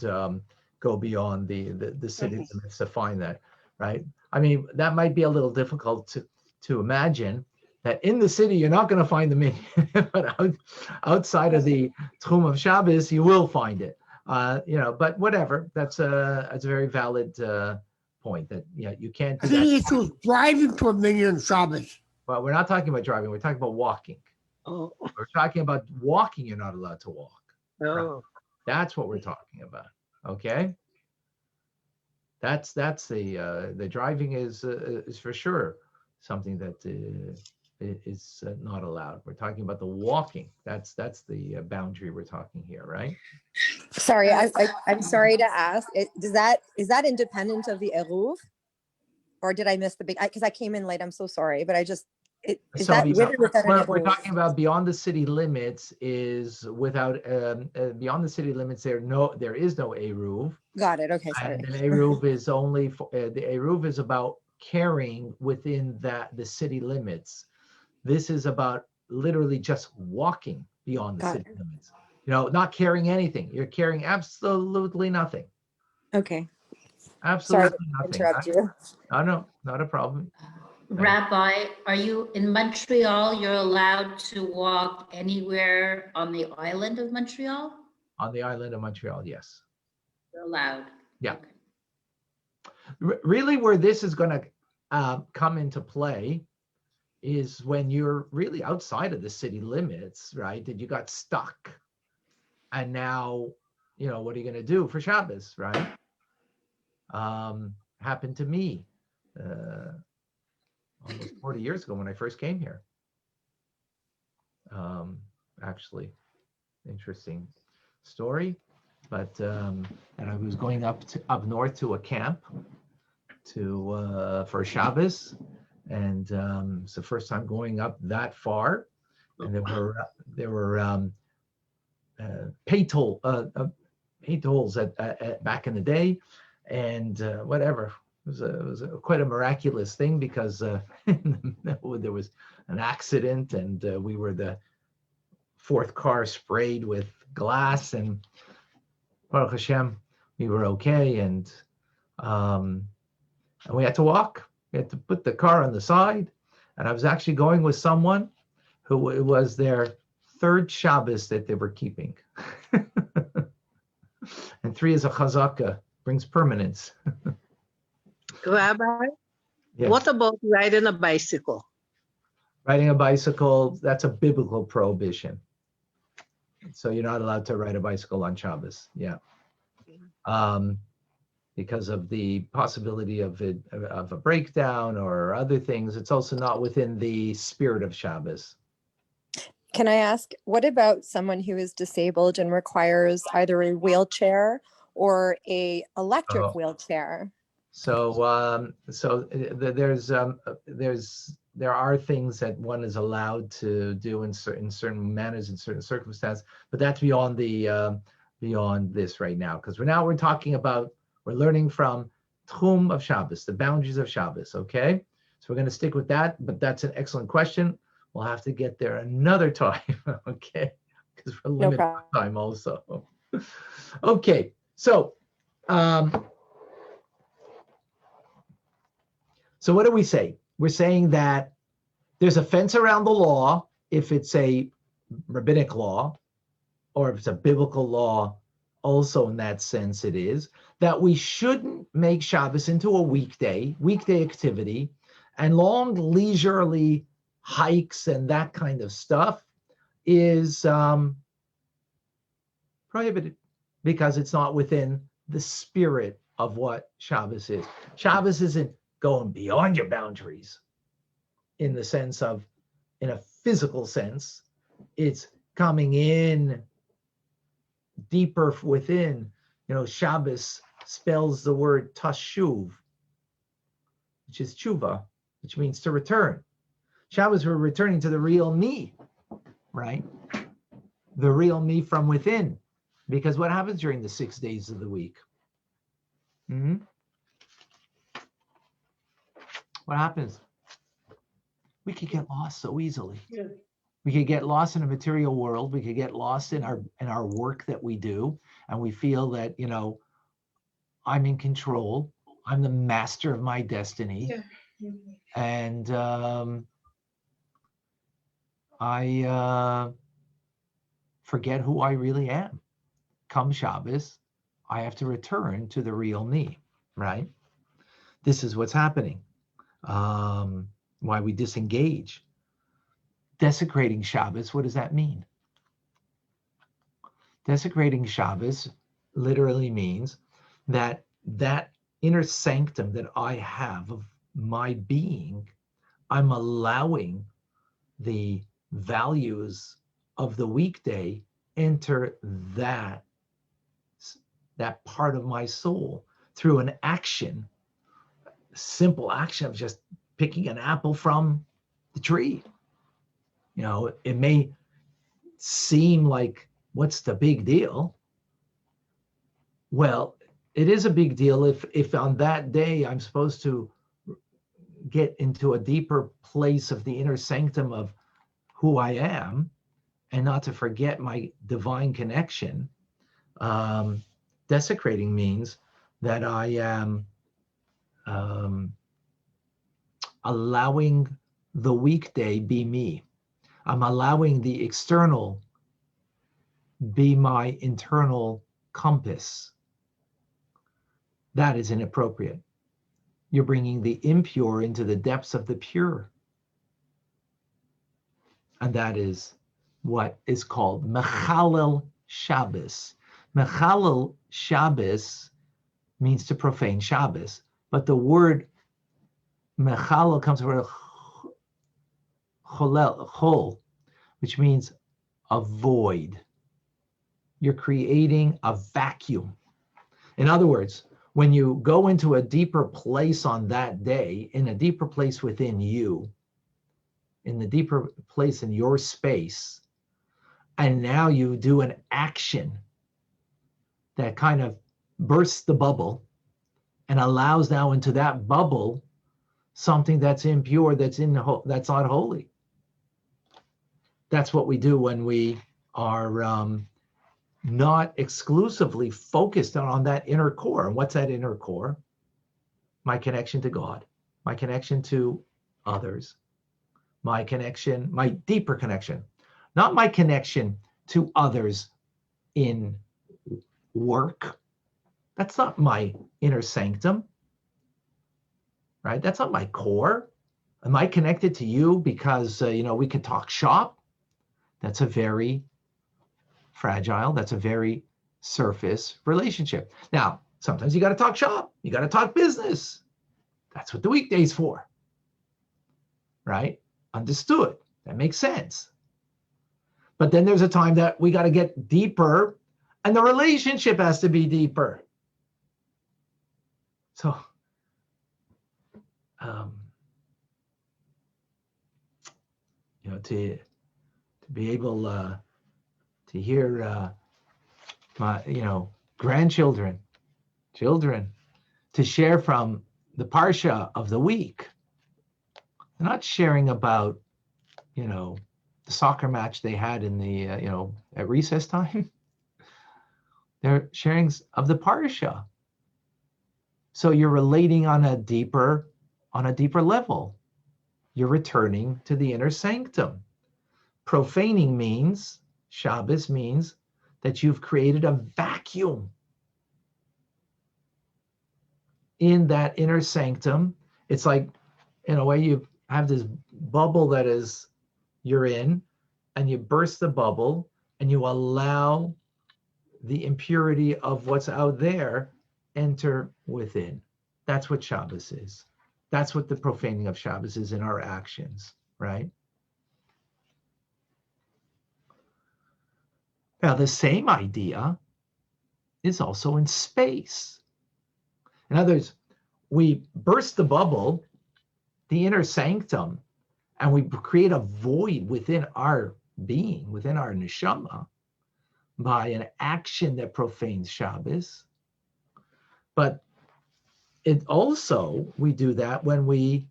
S1: go beyond the city limits to find that, right? I mean, that might be a little difficult to imagine that in the city you're not going to find the minyan, but outside of the Tchum of Shabbos you will find it. But whatever. That's a very valid point that you can't do
S6: I think
S1: that.
S6: it's just driving to a minyan Shabbos.
S1: Well, we're not talking about driving. We're talking about walking.
S6: Oh,
S1: We're talking about walking. You're not allowed to walk.
S6: no.
S1: That's what we're talking about. Okay. That's the driving is for sure something that is not allowed. We're talking about the walking. That's the boundary we're talking here, right?
S7: Sorry, I'm sorry to ask. Is that independent of the eruv, or did I miss the big? Because I came in late. I'm so sorry, but is
S1: So
S7: that with or without an
S1: we're
S7: eruv?
S1: talking about beyond the city limits is without beyond the city limits. There is no eruv.
S7: Got it. Okay, sorry.
S1: And an eruv is only for, the eruv is about carrying within the city limits. This is about literally just walking beyond the
S7: Got
S1: city limits. Not carrying anything. You're carrying absolutely nothing.
S7: Okay.
S1: Absolutely
S7: Sorry to
S1: nothing.
S7: interrupt you.
S1: No, not a problem.
S8: Rabbi, are you in Montreal? You're allowed to walk anywhere on the island of Montreal?
S1: On the island of Montreal, yes.
S8: You're allowed.
S1: Yeah.
S8: Okay.
S1: Really, where this is going to come into play is when you're really outside of the city limits, right? That you got stuck. And now, what are you going to do for Shabbos, right? Happened to me almost 40 years ago when I first came here. Actually, interesting story. But and I was going up north to a camp for Shabbos, and it's the first time going up that far. And there were pay tolls at back in the day, and whatever. It was quite a miraculous thing because there was an accident and we were the fourth car sprayed with glass, and Baruch Hashem, we were okay, and we had to walk. We had to put the car on the side, and I was actually going with someone who it was their third Shabbos that they were keeping. And 3 is a chazaka, brings permanence.
S9: Rabbi,
S1: Yes.
S9: what about riding a bicycle?
S1: Riding a bicycle, that's a biblical prohibition. So you're not allowed to ride a bicycle on Shabbos. Yeah. Because of the possibility of a breakdown or other things. It's also not within the spirit of Shabbos.
S7: Can I ask, what about someone who is disabled and requires either a wheelchair or a electric
S1: Oh.
S7: wheelchair?
S1: So there are things that one is allowed to do in certain manners, in certain circumstances, but that's beyond this right now, because we're talking about, we're learning from Tchum of Shabbos, the boundaries of Shabbos. Okay, so we're going to stick with that, but that's an excellent question. We'll have to get there another time. Okay, because we're
S7: No
S1: limited
S7: problem.
S1: on time also. Okay, so. So what do we say? We're saying that there's a fence around the law if it's a rabbinic law, or if it's a biblical law, also in that sense it is, that we shouldn't make Shabbos into a weekday activity, and long leisurely hikes and that kind of stuff is prohibited because it's not within the spirit of what Shabbos is. Shabbos isn't going beyond your boundaries in the sense of, in a physical sense, it's coming in deeper within. Shabbos spells the word tashuv, which is tshuva, which means to return. Shabbos, we're returning to the real me, right? The real me from within. Because what happens during the 6 days of the week? What happens? We could get lost so easily.
S5: Yeah.
S1: We could get lost in a material world. We could get lost in our work that we do, and we feel that I'm in control. I'm the master of my destiny,
S5: Yeah.
S1: and I forget who I really am. Come Shabbos, I have to return to the real me, right? This is what's happening. Why we disengage. Desecrating Shabbos, what does that mean? Desecrating Shabbos literally means that inner sanctum that I have of my being, I'm allowing the values of the weekday enter that part of my soul through an action, simple action of just picking an apple from the tree. It may seem like, what's the big deal? Well, it is a big deal if on that day I'm supposed to get into a deeper place of the inner sanctum of who I am and not to forget my divine connection. Desecrating means that I am allowing the weekday be me. I'm allowing the external be my internal compass. That is inappropriate. You're bringing the impure into the depths of the pure. And that is what is called Mechalel Shabbos. Mechalel Shabbos means to profane Shabbos, but the word Mechalel comes from chol, which means a void. You're creating a vacuum. In other words, when you go into a deeper place on that day, in a deeper place within you, in the deeper place in your space, and now you do an action that kind of bursts the bubble and allows now into that bubble something that's impure, that's not holy. That's what we do when we are not exclusively focused on that inner core. And what's that inner core? My connection to God, my connection to others, my deeper connection, not my connection to others in work That's not my inner sanctum, right? That's not my core. Am I connected to you because, we can talk shop? That's a very fragile, that's a very surface relationship. Now, sometimes you got to talk shop, you got to talk business. That's what the weekday's for, right? Understood. That makes sense. But then there's a time that we got to get deeper, and the relationship has to be deeper. So, to be able to hear my grandchildren, children, to share from the parsha of the week. They're not sharing about the soccer match they had in the at recess time. They're sharing of the parsha. So you're relating on a deeper level. You're returning to the inner sanctum. Profaning means, Shabbos means, that you've created a vacuum in that inner sanctum. It's like, in a way, you have this bubble that is you're in, and you burst the bubble, and you allow the impurity of what's out there enter within. That's what Shabbos is. That's what the profaning of Shabbos is in our actions, right? Now, the same idea is also in space. In other words, we burst the bubble, the inner sanctum, and we create a void within our being, within our neshama, by an action that profanes Shabbos. But it also, we do that when we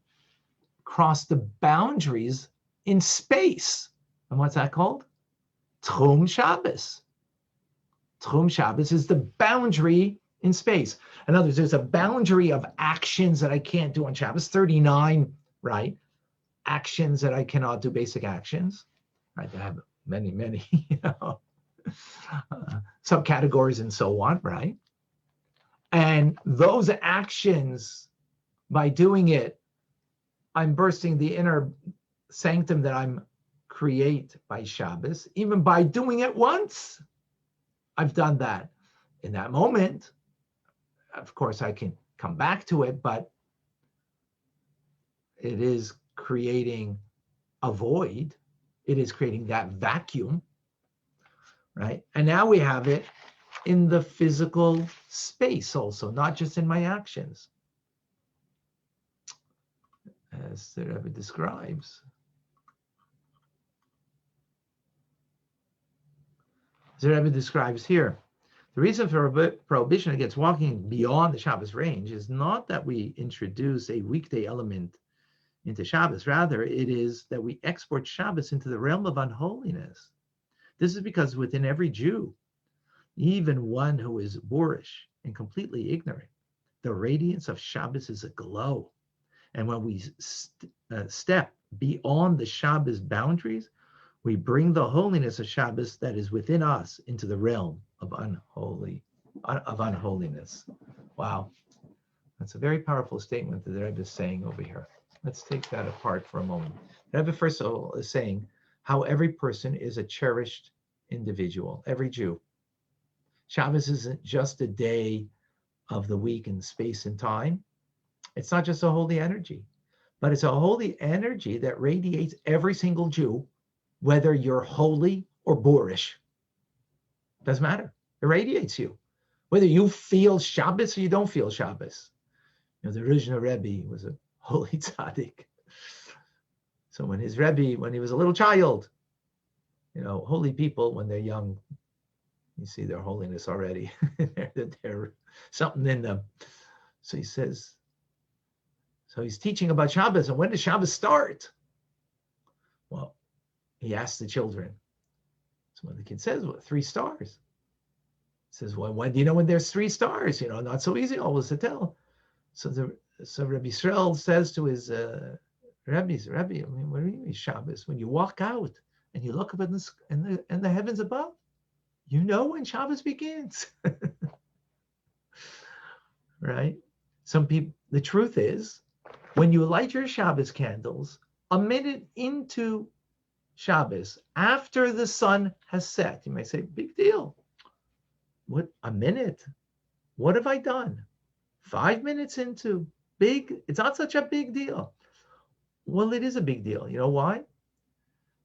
S1: cross the boundaries in space. And what's that called? Tchum Shabbos. Tchum Shabbos is the boundary in space. In other words, there's a boundary of actions that I can't do on Shabbos, 39, right? Actions that I cannot do, basic actions, right? They have many, subcategories and so on, right? And those actions, by doing it, I'm bursting the inner sanctum that I'm create by Shabbos. Even by doing it once, I've done that. In that moment, of course, I can come back to it, but it is creating a void. It is creating that vacuum, right? And now we have it in the physical space also, not just in my actions. As the Rebbe describes. As the Rebbe describes here, the reason for prohibition against walking beyond the Shabbos range is not that we introduce a weekday element into Shabbos. Rather, it is that we export Shabbos into the realm of unholiness. This is because within every Jew, even one who is boorish and completely ignorant, the radiance of Shabbos is aglow. And when we step beyond the Shabbos boundaries, we bring the holiness of Shabbos that is within us into the realm of unholiness. Wow. That's a very powerful statement that the Rebbe is saying over here. Let's take that apart for a moment. The Rebbe, first of all, is saying how every person is a cherished individual, every Jew. Shabbos isn't just a day of the week in space and time. It's not just a holy energy, but it's a holy energy that radiates every single Jew, whether you're holy or boorish. Doesn't matter. It radiates you. Whether you feel Shabbos or you don't feel Shabbos. The original Rebbe was a holy tzaddik. So when his Rebbe, when he was a little child, holy people, when they're young, you see their holiness already. There's something in them. So he says, so he's teaching about Shabbos, and when does Shabbos start? Well, he asks the children. So when the kid says, 3 stars. He says, well, when do you know when there's 3 stars? Not so easy always to tell. So Rabbi Yisrael says to his Rebbe, I mean, what do you mean Shabbos? When you walk out and you look up in the heavens above, you know when Shabbos begins. Right? Some people, the truth is, when you light your Shabbos candles, a minute into Shabbos, after the sun has set, you may say, big deal. What, a minute? What have I done? 5 minutes into, big, it's not such a big deal. Well, it is a big deal. You know why?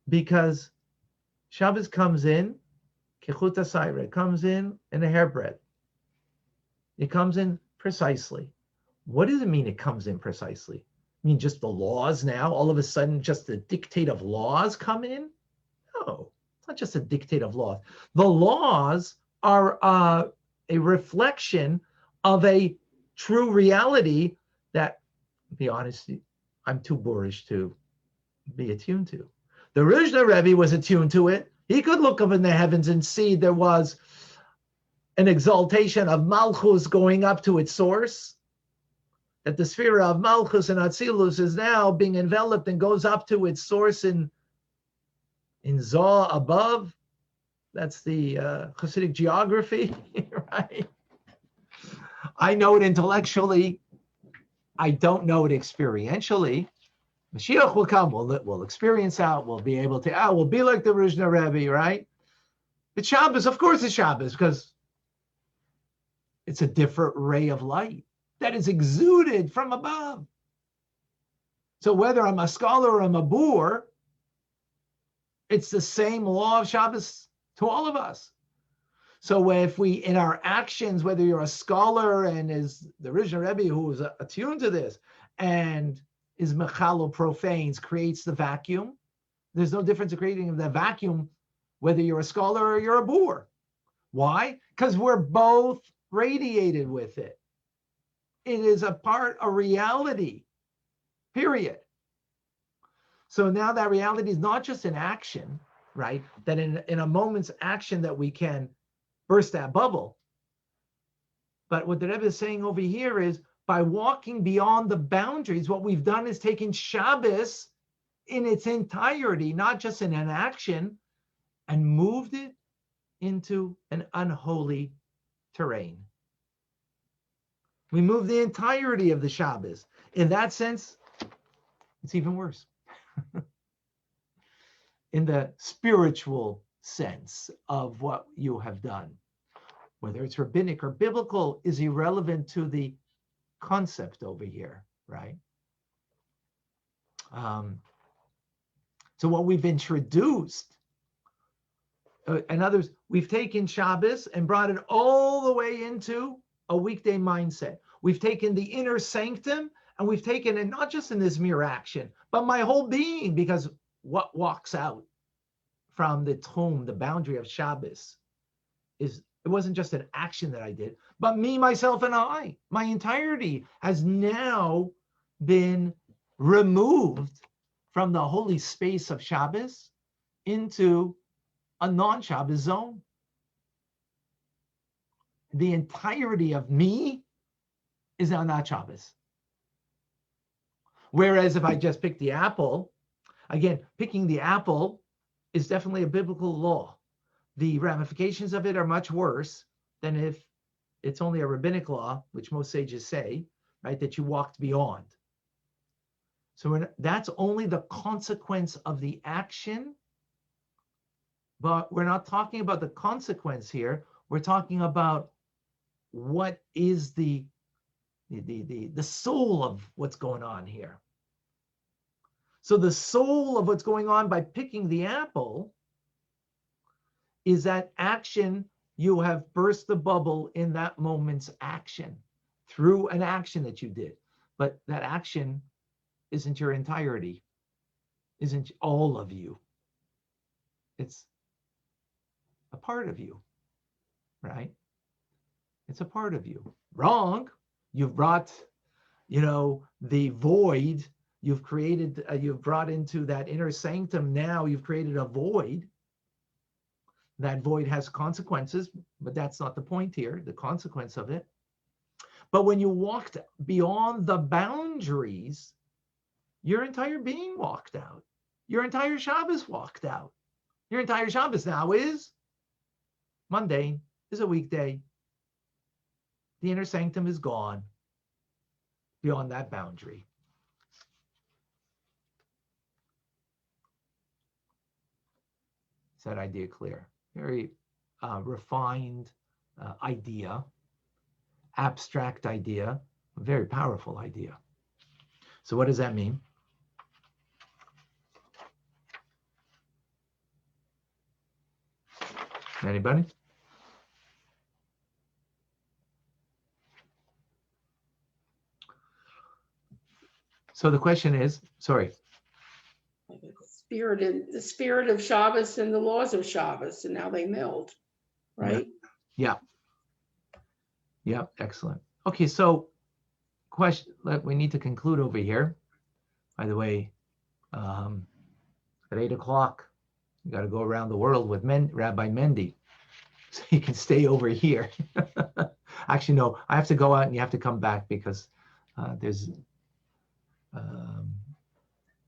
S1: Because Shabbos comes in, Kechut HaSaira, it comes in a hairbreadth. It comes in precisely. What does it mean it comes in precisely? I mean, just the laws now, all of a sudden, just the dictate of laws come in? No, it's not just a dictate of laws. The laws are a reflection of a true reality that, to be honest, I'm too boorish to be attuned to. The Rizhna Rebbe was attuned to it. He could look up in the heavens and see there was an exaltation of Malchus going up to its source, that the sphere of Malchus and Atzilus is now being enveloped and goes up to its source in Zoh above. That's the Hasidic geography, right? I know it intellectually. I don't know it experientially. Mashiach will come. We'll experience out. We'll be able to. We'll be like the Rizhna Rebbe, right? It's Shabbos, of course, it's Shabbos because it's a different ray of light that is exuded from above. So whether I'm a scholar or I'm a boor, it's the same law of Shabbos to all of us. So if we, in our actions, whether you're a scholar and is the Rizhna Rebbe who is attuned to this and is mechalo profanes, creates the vacuum, there's no difference in creating the vacuum whether you're a scholar or you're a boor. Why? Because we're both radiated with it. It is a part of reality, period. So now that reality is not just an action, right? That in a moment's action that we can burst that bubble. But what the Rebbe is saying over here is by walking beyond the boundaries, what we've done is taken Shabbos in its entirety, not just in an action, and moved it into an unholy terrain. We move the entirety of the Shabbos. In that sense, it's even worse. In the spiritual sense of what you have done, whether it's rabbinic or biblical, is irrelevant to the concept over here, right? So what we've introduced, in others, we've taken Shabbos and brought it all the way into a weekday mindset. We've taken the inner sanctum and we've taken it not just in this mere action, but my whole being, because what walks out from the tchum, the boundary of Shabbos, is it wasn't just an action that I did, but me, myself, and I. My entirety has now been removed from the holy space of Shabbos into a non-Shabbos zone. The entirety of me is now not Shabbos. Whereas if I just pick the apple, again, picking the apple is definitely a biblical law. The ramifications of it are much worse than if it's only a rabbinic law, which most sages say, right, that you walked beyond. So that's only the consequence of the action, but we're not talking about the consequence here. We're talking about what is the soul of what's going on here. So the soul of what's going on by picking the apple is that action. You have burst the bubble in that moment's action through an action that you did. But that action isn't your entirety, isn't all of you. It's a part of you, right? It's a part of you. Wrong. You've brought, the void. You've created, you've brought into that inner sanctum. Now you've created a void. That void has consequences, but that's not the point here, the consequence of it. But when you walked beyond the boundaries, your entire being walked out. Your entire Shabbos walked out. Your entire Shabbos now is mundane, is a weekday. the inner sanctum is gone beyond that boundary. Is that idea clear? Very refined idea, abstract idea, a very powerful idea. So what does that mean? Anybody? So the question is, sorry.
S5: The spirit of Shabbos and the laws of Shabbos, and now they meld, right?
S1: Yeah. Yeah, excellent. Okay, so question, we need to conclude over here. By the way, at 8 o'clock, you got to go around the world with Rabbi Mendy. So you can stay over here. Actually, no, I have to go out and you have to come back because there's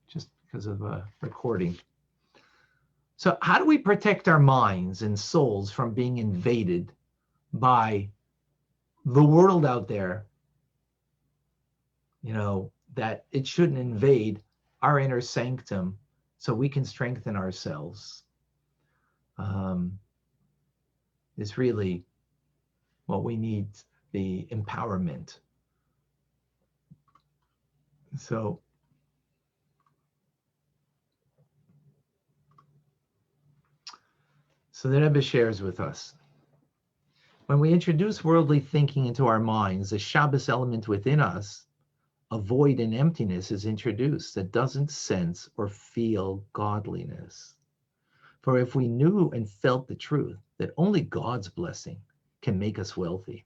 S1: just because of recording. So how do we protect our minds and souls from being invaded by the world out there, that it shouldn't invade our inner sanctum so we can strengthen ourselves? Is really what we need, the empowerment. So the Rebbe shares with us, when we introduce worldly thinking into our minds, the Shabbos element within us, a void and emptiness is introduced that doesn't sense or feel godliness. For if we knew and felt the truth that only God's blessing can make us wealthy,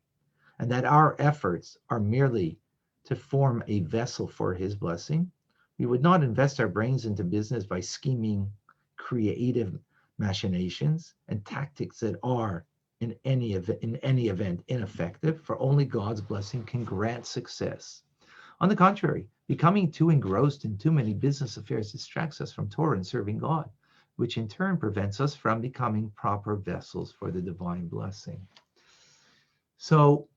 S1: and that our efforts are merely to form a vessel for his blessing, we would not invest our brains into business by scheming creative machinations and tactics that are in any event ineffective, for only God's blessing can grant success. On the contrary, becoming too engrossed in too many business affairs distracts us from Torah and serving God, which in turn prevents us from becoming proper vessels for the divine blessing. So,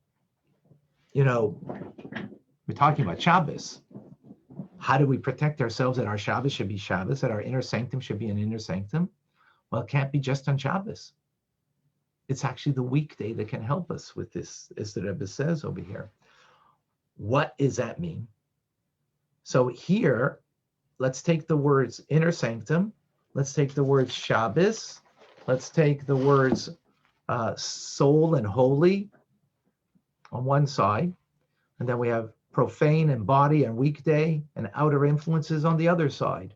S1: we're talking about Shabbos. How do we protect ourselves that our Shabbos should be Shabbos, that our inner sanctum should be an inner sanctum? Well, it can't be just on Shabbos. It's actually the weekday that can help us with this, as the Rebbe says over here. What does that mean? So here, let's take the words inner sanctum. Let's take the words Shabbos. Let's take the words soul and holy on one side. And then we have profane and body and weekday and outer influences on the other side.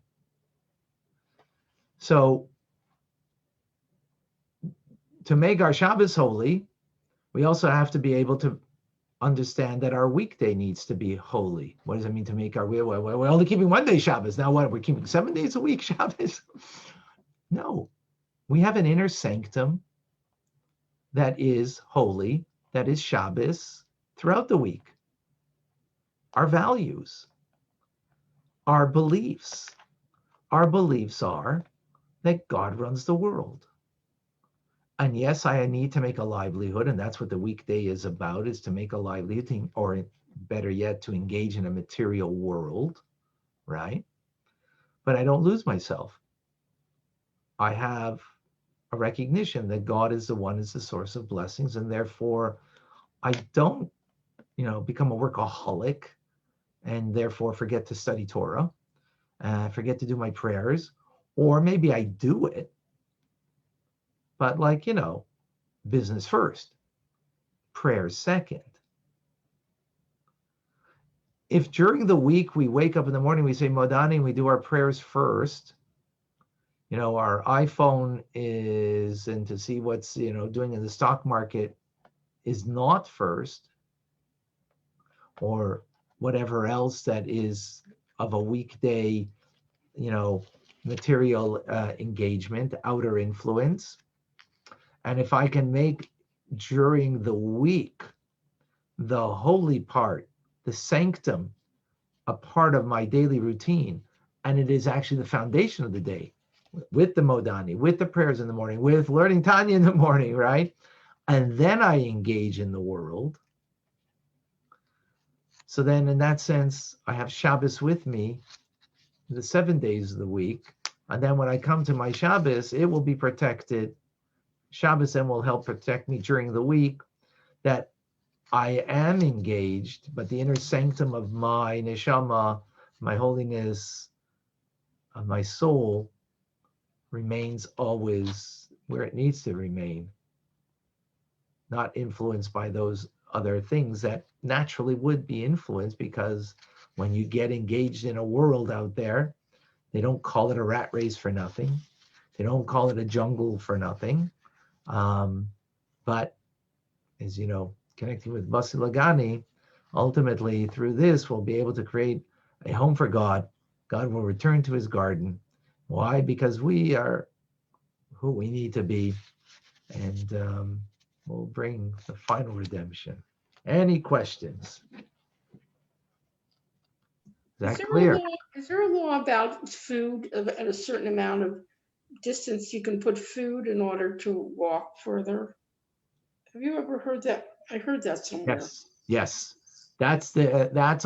S1: So to make our Shabbos holy, we also have to be able to understand that our weekday needs to be holy. What does it mean to make our, we're only keeping one day Shabbos. Now what, we're keeping 7 days a week Shabbos? No, we have an inner sanctum that is holy, that is Shabbos throughout the week. Our values, our beliefs are that God runs the world. And yes, I need to make a livelihood, and that's what the weekday is about, is to make a livelihood, or better yet, to engage in a material world, right? But I don't lose myself. I have a recognition that God is the one, is the source of blessings, and therefore I don't, become a workaholic and therefore forget to study Torah, forget to do my prayers, or maybe I do it, but business first, prayers second. If during the week we wake up in the morning, we say Modani, and we do our prayers first, our iPhone is, and to see what's, doing in the stock market is not first, or whatever else that is of a weekday, material engagement, outer influence. And if I can make during the week the holy part, the sanctum, a part of my daily routine, and it is actually the foundation of the day, with the Modani, with the prayers in the morning, with learning Tanya in the morning, right? And then I engage in the world, So then in that sense, I have Shabbos with me the 7 days of the week. And then when I come to my Shabbos, it will be protected. Shabbos then will help protect me during the week, that I am engaged, but the inner sanctum of my neshama, my holiness, of my soul, remains always where it needs to remain, not influenced by those other things that naturally would be influenced, because when you get engaged in a world out there, they don't call it a rat race for nothing. They don't call it a jungle for nothing. But as you know, connecting with Basi Lagani, ultimately through this, we'll be able to create a home for God. God will return to his garden. Why? Because we are who we need to be, and we'll bring the final redemption. Any questions? Is that clear?
S5: Is there a law about food at a certain amount of distance you can put food in order to walk further? Have you ever heard that? I heard that somewhere.
S1: Yes. That's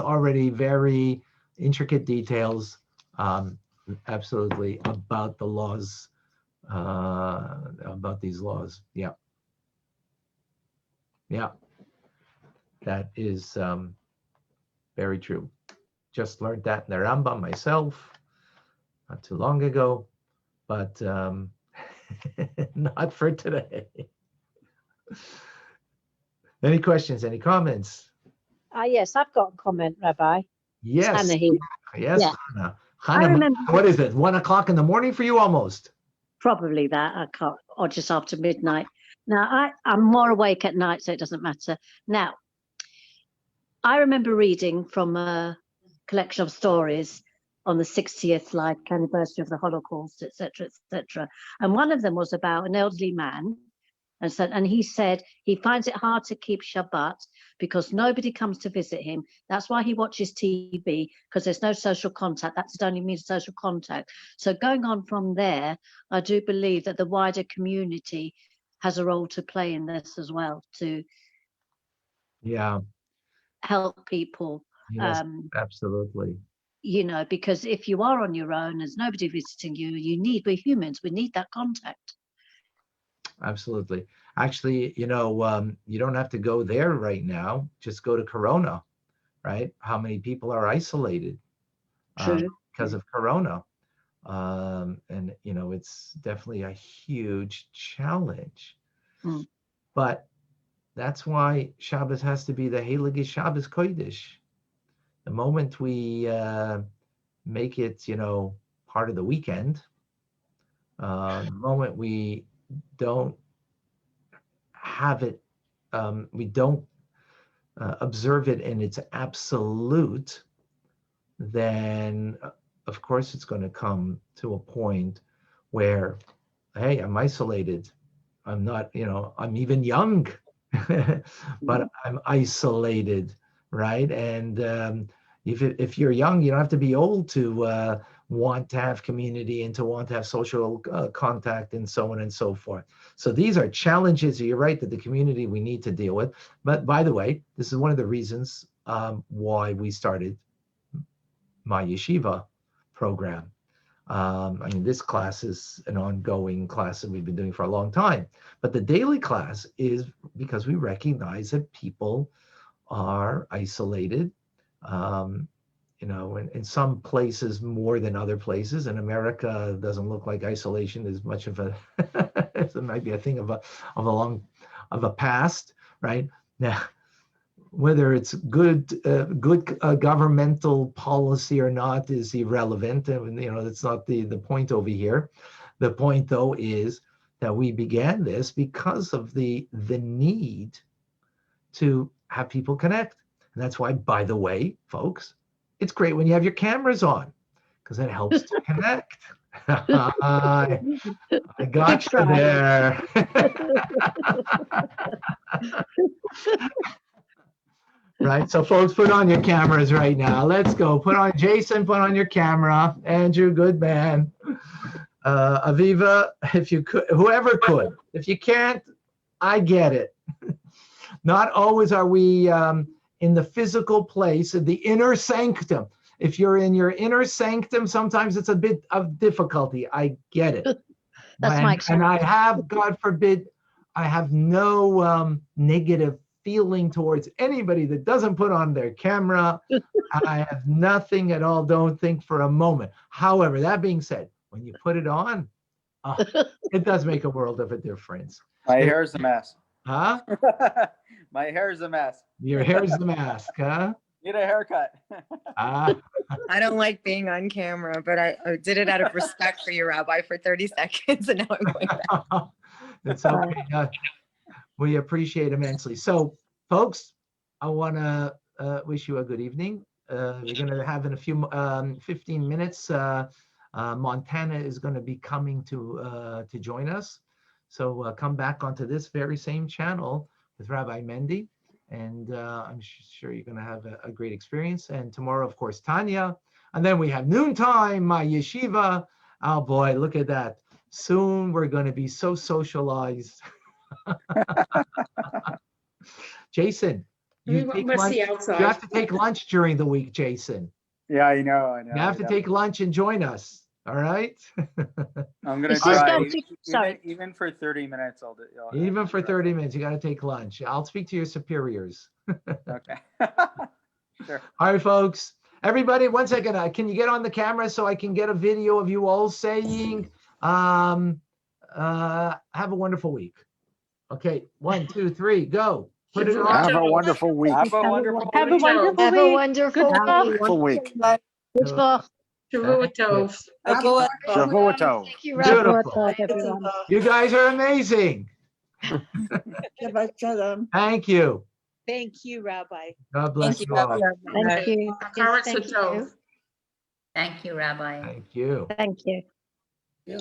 S1: already very intricate details, absolutely, about the laws, about these laws. Yeah. That is very true. Just learned that in the Rambam myself not too long ago, but not for today. Any questions? Any comments?
S10: Yes, I've got a comment, Rabbi.
S1: Yes.
S10: Hannah here.
S1: Yes,
S10: Yeah.
S1: Hannah.
S10: I
S1: Hannah,
S10: remember
S1: what is it? 1 o'clock in the morning for you almost?
S10: probably that. I can't, or just after midnight. Now, I'm more awake at night, so it doesn't matter. Now, I remember reading from a collection of stories on the 60th anniversary of the Holocaust, etc., etc. And one of them was about an elderly man. And he said he finds it hard to keep Shabbat because nobody comes to visit him. That's why he watches TV, because there's no social contact. That's only means social contact. So going on from there, I do believe that the wider community has a role to play in this as well, to help people.
S1: Yes, absolutely.
S10: You know, because if you are on your own, there's nobody visiting you. We're humans. We need that contact.
S1: Absolutely. Actually, you don't have to go there right now. Just go to Corona, right? How many people are isolated because of Corona? And, it's definitely a huge challenge. But that's why Shabbos has to be the Heilige Shabbos Kodesh. The moment we make it, part of the weekend, the moment we don't have it, we don't observe it in its absolute, then of course it's going to come to a point where, hey, I'm isolated. I'm not, I'm even young, but I'm isolated, right? And if you're young, you don't have to be old to want to have community and to want to have social contact and so on and so forth. So these are challenges, you're right, that the community we need to deal with. But by the way, this is one of the reasons why we started my yeshiva program. This class is an ongoing class that we've been doing for a long time. But the daily class is because we recognize that people are isolated, in some places more than other places. In America, it doesn't look like isolation is much of a, it might be a thing of a past, right? Now, whether it's good governmental policy or not is irrelevant. And, that's not the point over here. The point, though, is that we began this because of the need to have people connect. And that's why, by the way, folks, it's great when you have your cameras on, because it helps to connect. I got you there. Right, so folks, put on your cameras right now. Let's go. Jason, put on your camera. Andrew, good man. Aviva, if you could, whoever could. If you can't, I get it. Not always are we in the physical place, in the inner sanctum. If you're in your inner sanctum, sometimes it's a bit of difficulty. I get it.
S10: That's my
S1: And I
S10: experience.
S1: have, God forbid, I have no negative feeling towards anybody that doesn't put on their camera. I have nothing at all. Don't think for a moment. However, that being said, when you put it on, it does make a world of a difference.
S11: My hair is a mess.
S1: Huh?
S11: My hair is a mess.
S1: Your hair's the mask, huh?
S11: Need a haircut.
S1: Ah.
S7: I don't like being on camera, but I did it out of respect for you, Rabbi, for 30 seconds, and now I'm going back.
S1: It's okay. We appreciate immensely. So, folks, I want to wish you a good evening. We're going to have in a few 15 minutes. Montana is going to be coming to join us. So come back onto this very same channel with Rabbi Mendy, and I'm sure you're going to have a great experience. And tomorrow, of course, Tanya, and then we have noontime, my yeshiva. Oh boy, look at that! Soon we're going to be so socialized. Jason, you
S5: We must see
S1: you
S5: outside.
S1: have to take lunch during the week, Jason.
S11: Yeah, I know.
S1: You have to take lunch and join us. All right.
S11: I'm gonna
S10: It's just
S11: try.
S10: going to- sorry.
S11: Even for 30 minutes, I'll do.
S1: Even for 30 minutes, you got to take lunch. I'll speak to your superiors.
S11: Okay. Sure.
S1: All right, folks. Everybody, 1 second. Can you get on the camera so I can get a video of you all saying, have a wonderful week. Okay, 1, 2, 3, go. Put it on.
S6: Have a wonderful week.
S11: Have a wonderful
S10: Have a
S11: week.
S10: wonderful
S7: Have a
S10: week.
S7: wonderful
S10: Good luck.
S6: Wonderful week.
S10: Good luck.
S5: Shavua Tov.
S6: Shavua Tov.
S10: Thank you, Rabbi.
S1: Beautiful.
S10: Everyone.
S1: You guys are amazing. Thank you.
S4: Thank you, Rabbi.
S1: God bless
S2: Thank
S1: you
S2: you,
S1: all.
S2: Rabbi.
S10: Thank you.
S5: Hakarat
S10: Thank
S5: Satov.
S10: you.
S8: Thank you, Rabbi.
S1: Thank you.
S10: Thank you.
S5: Yeah.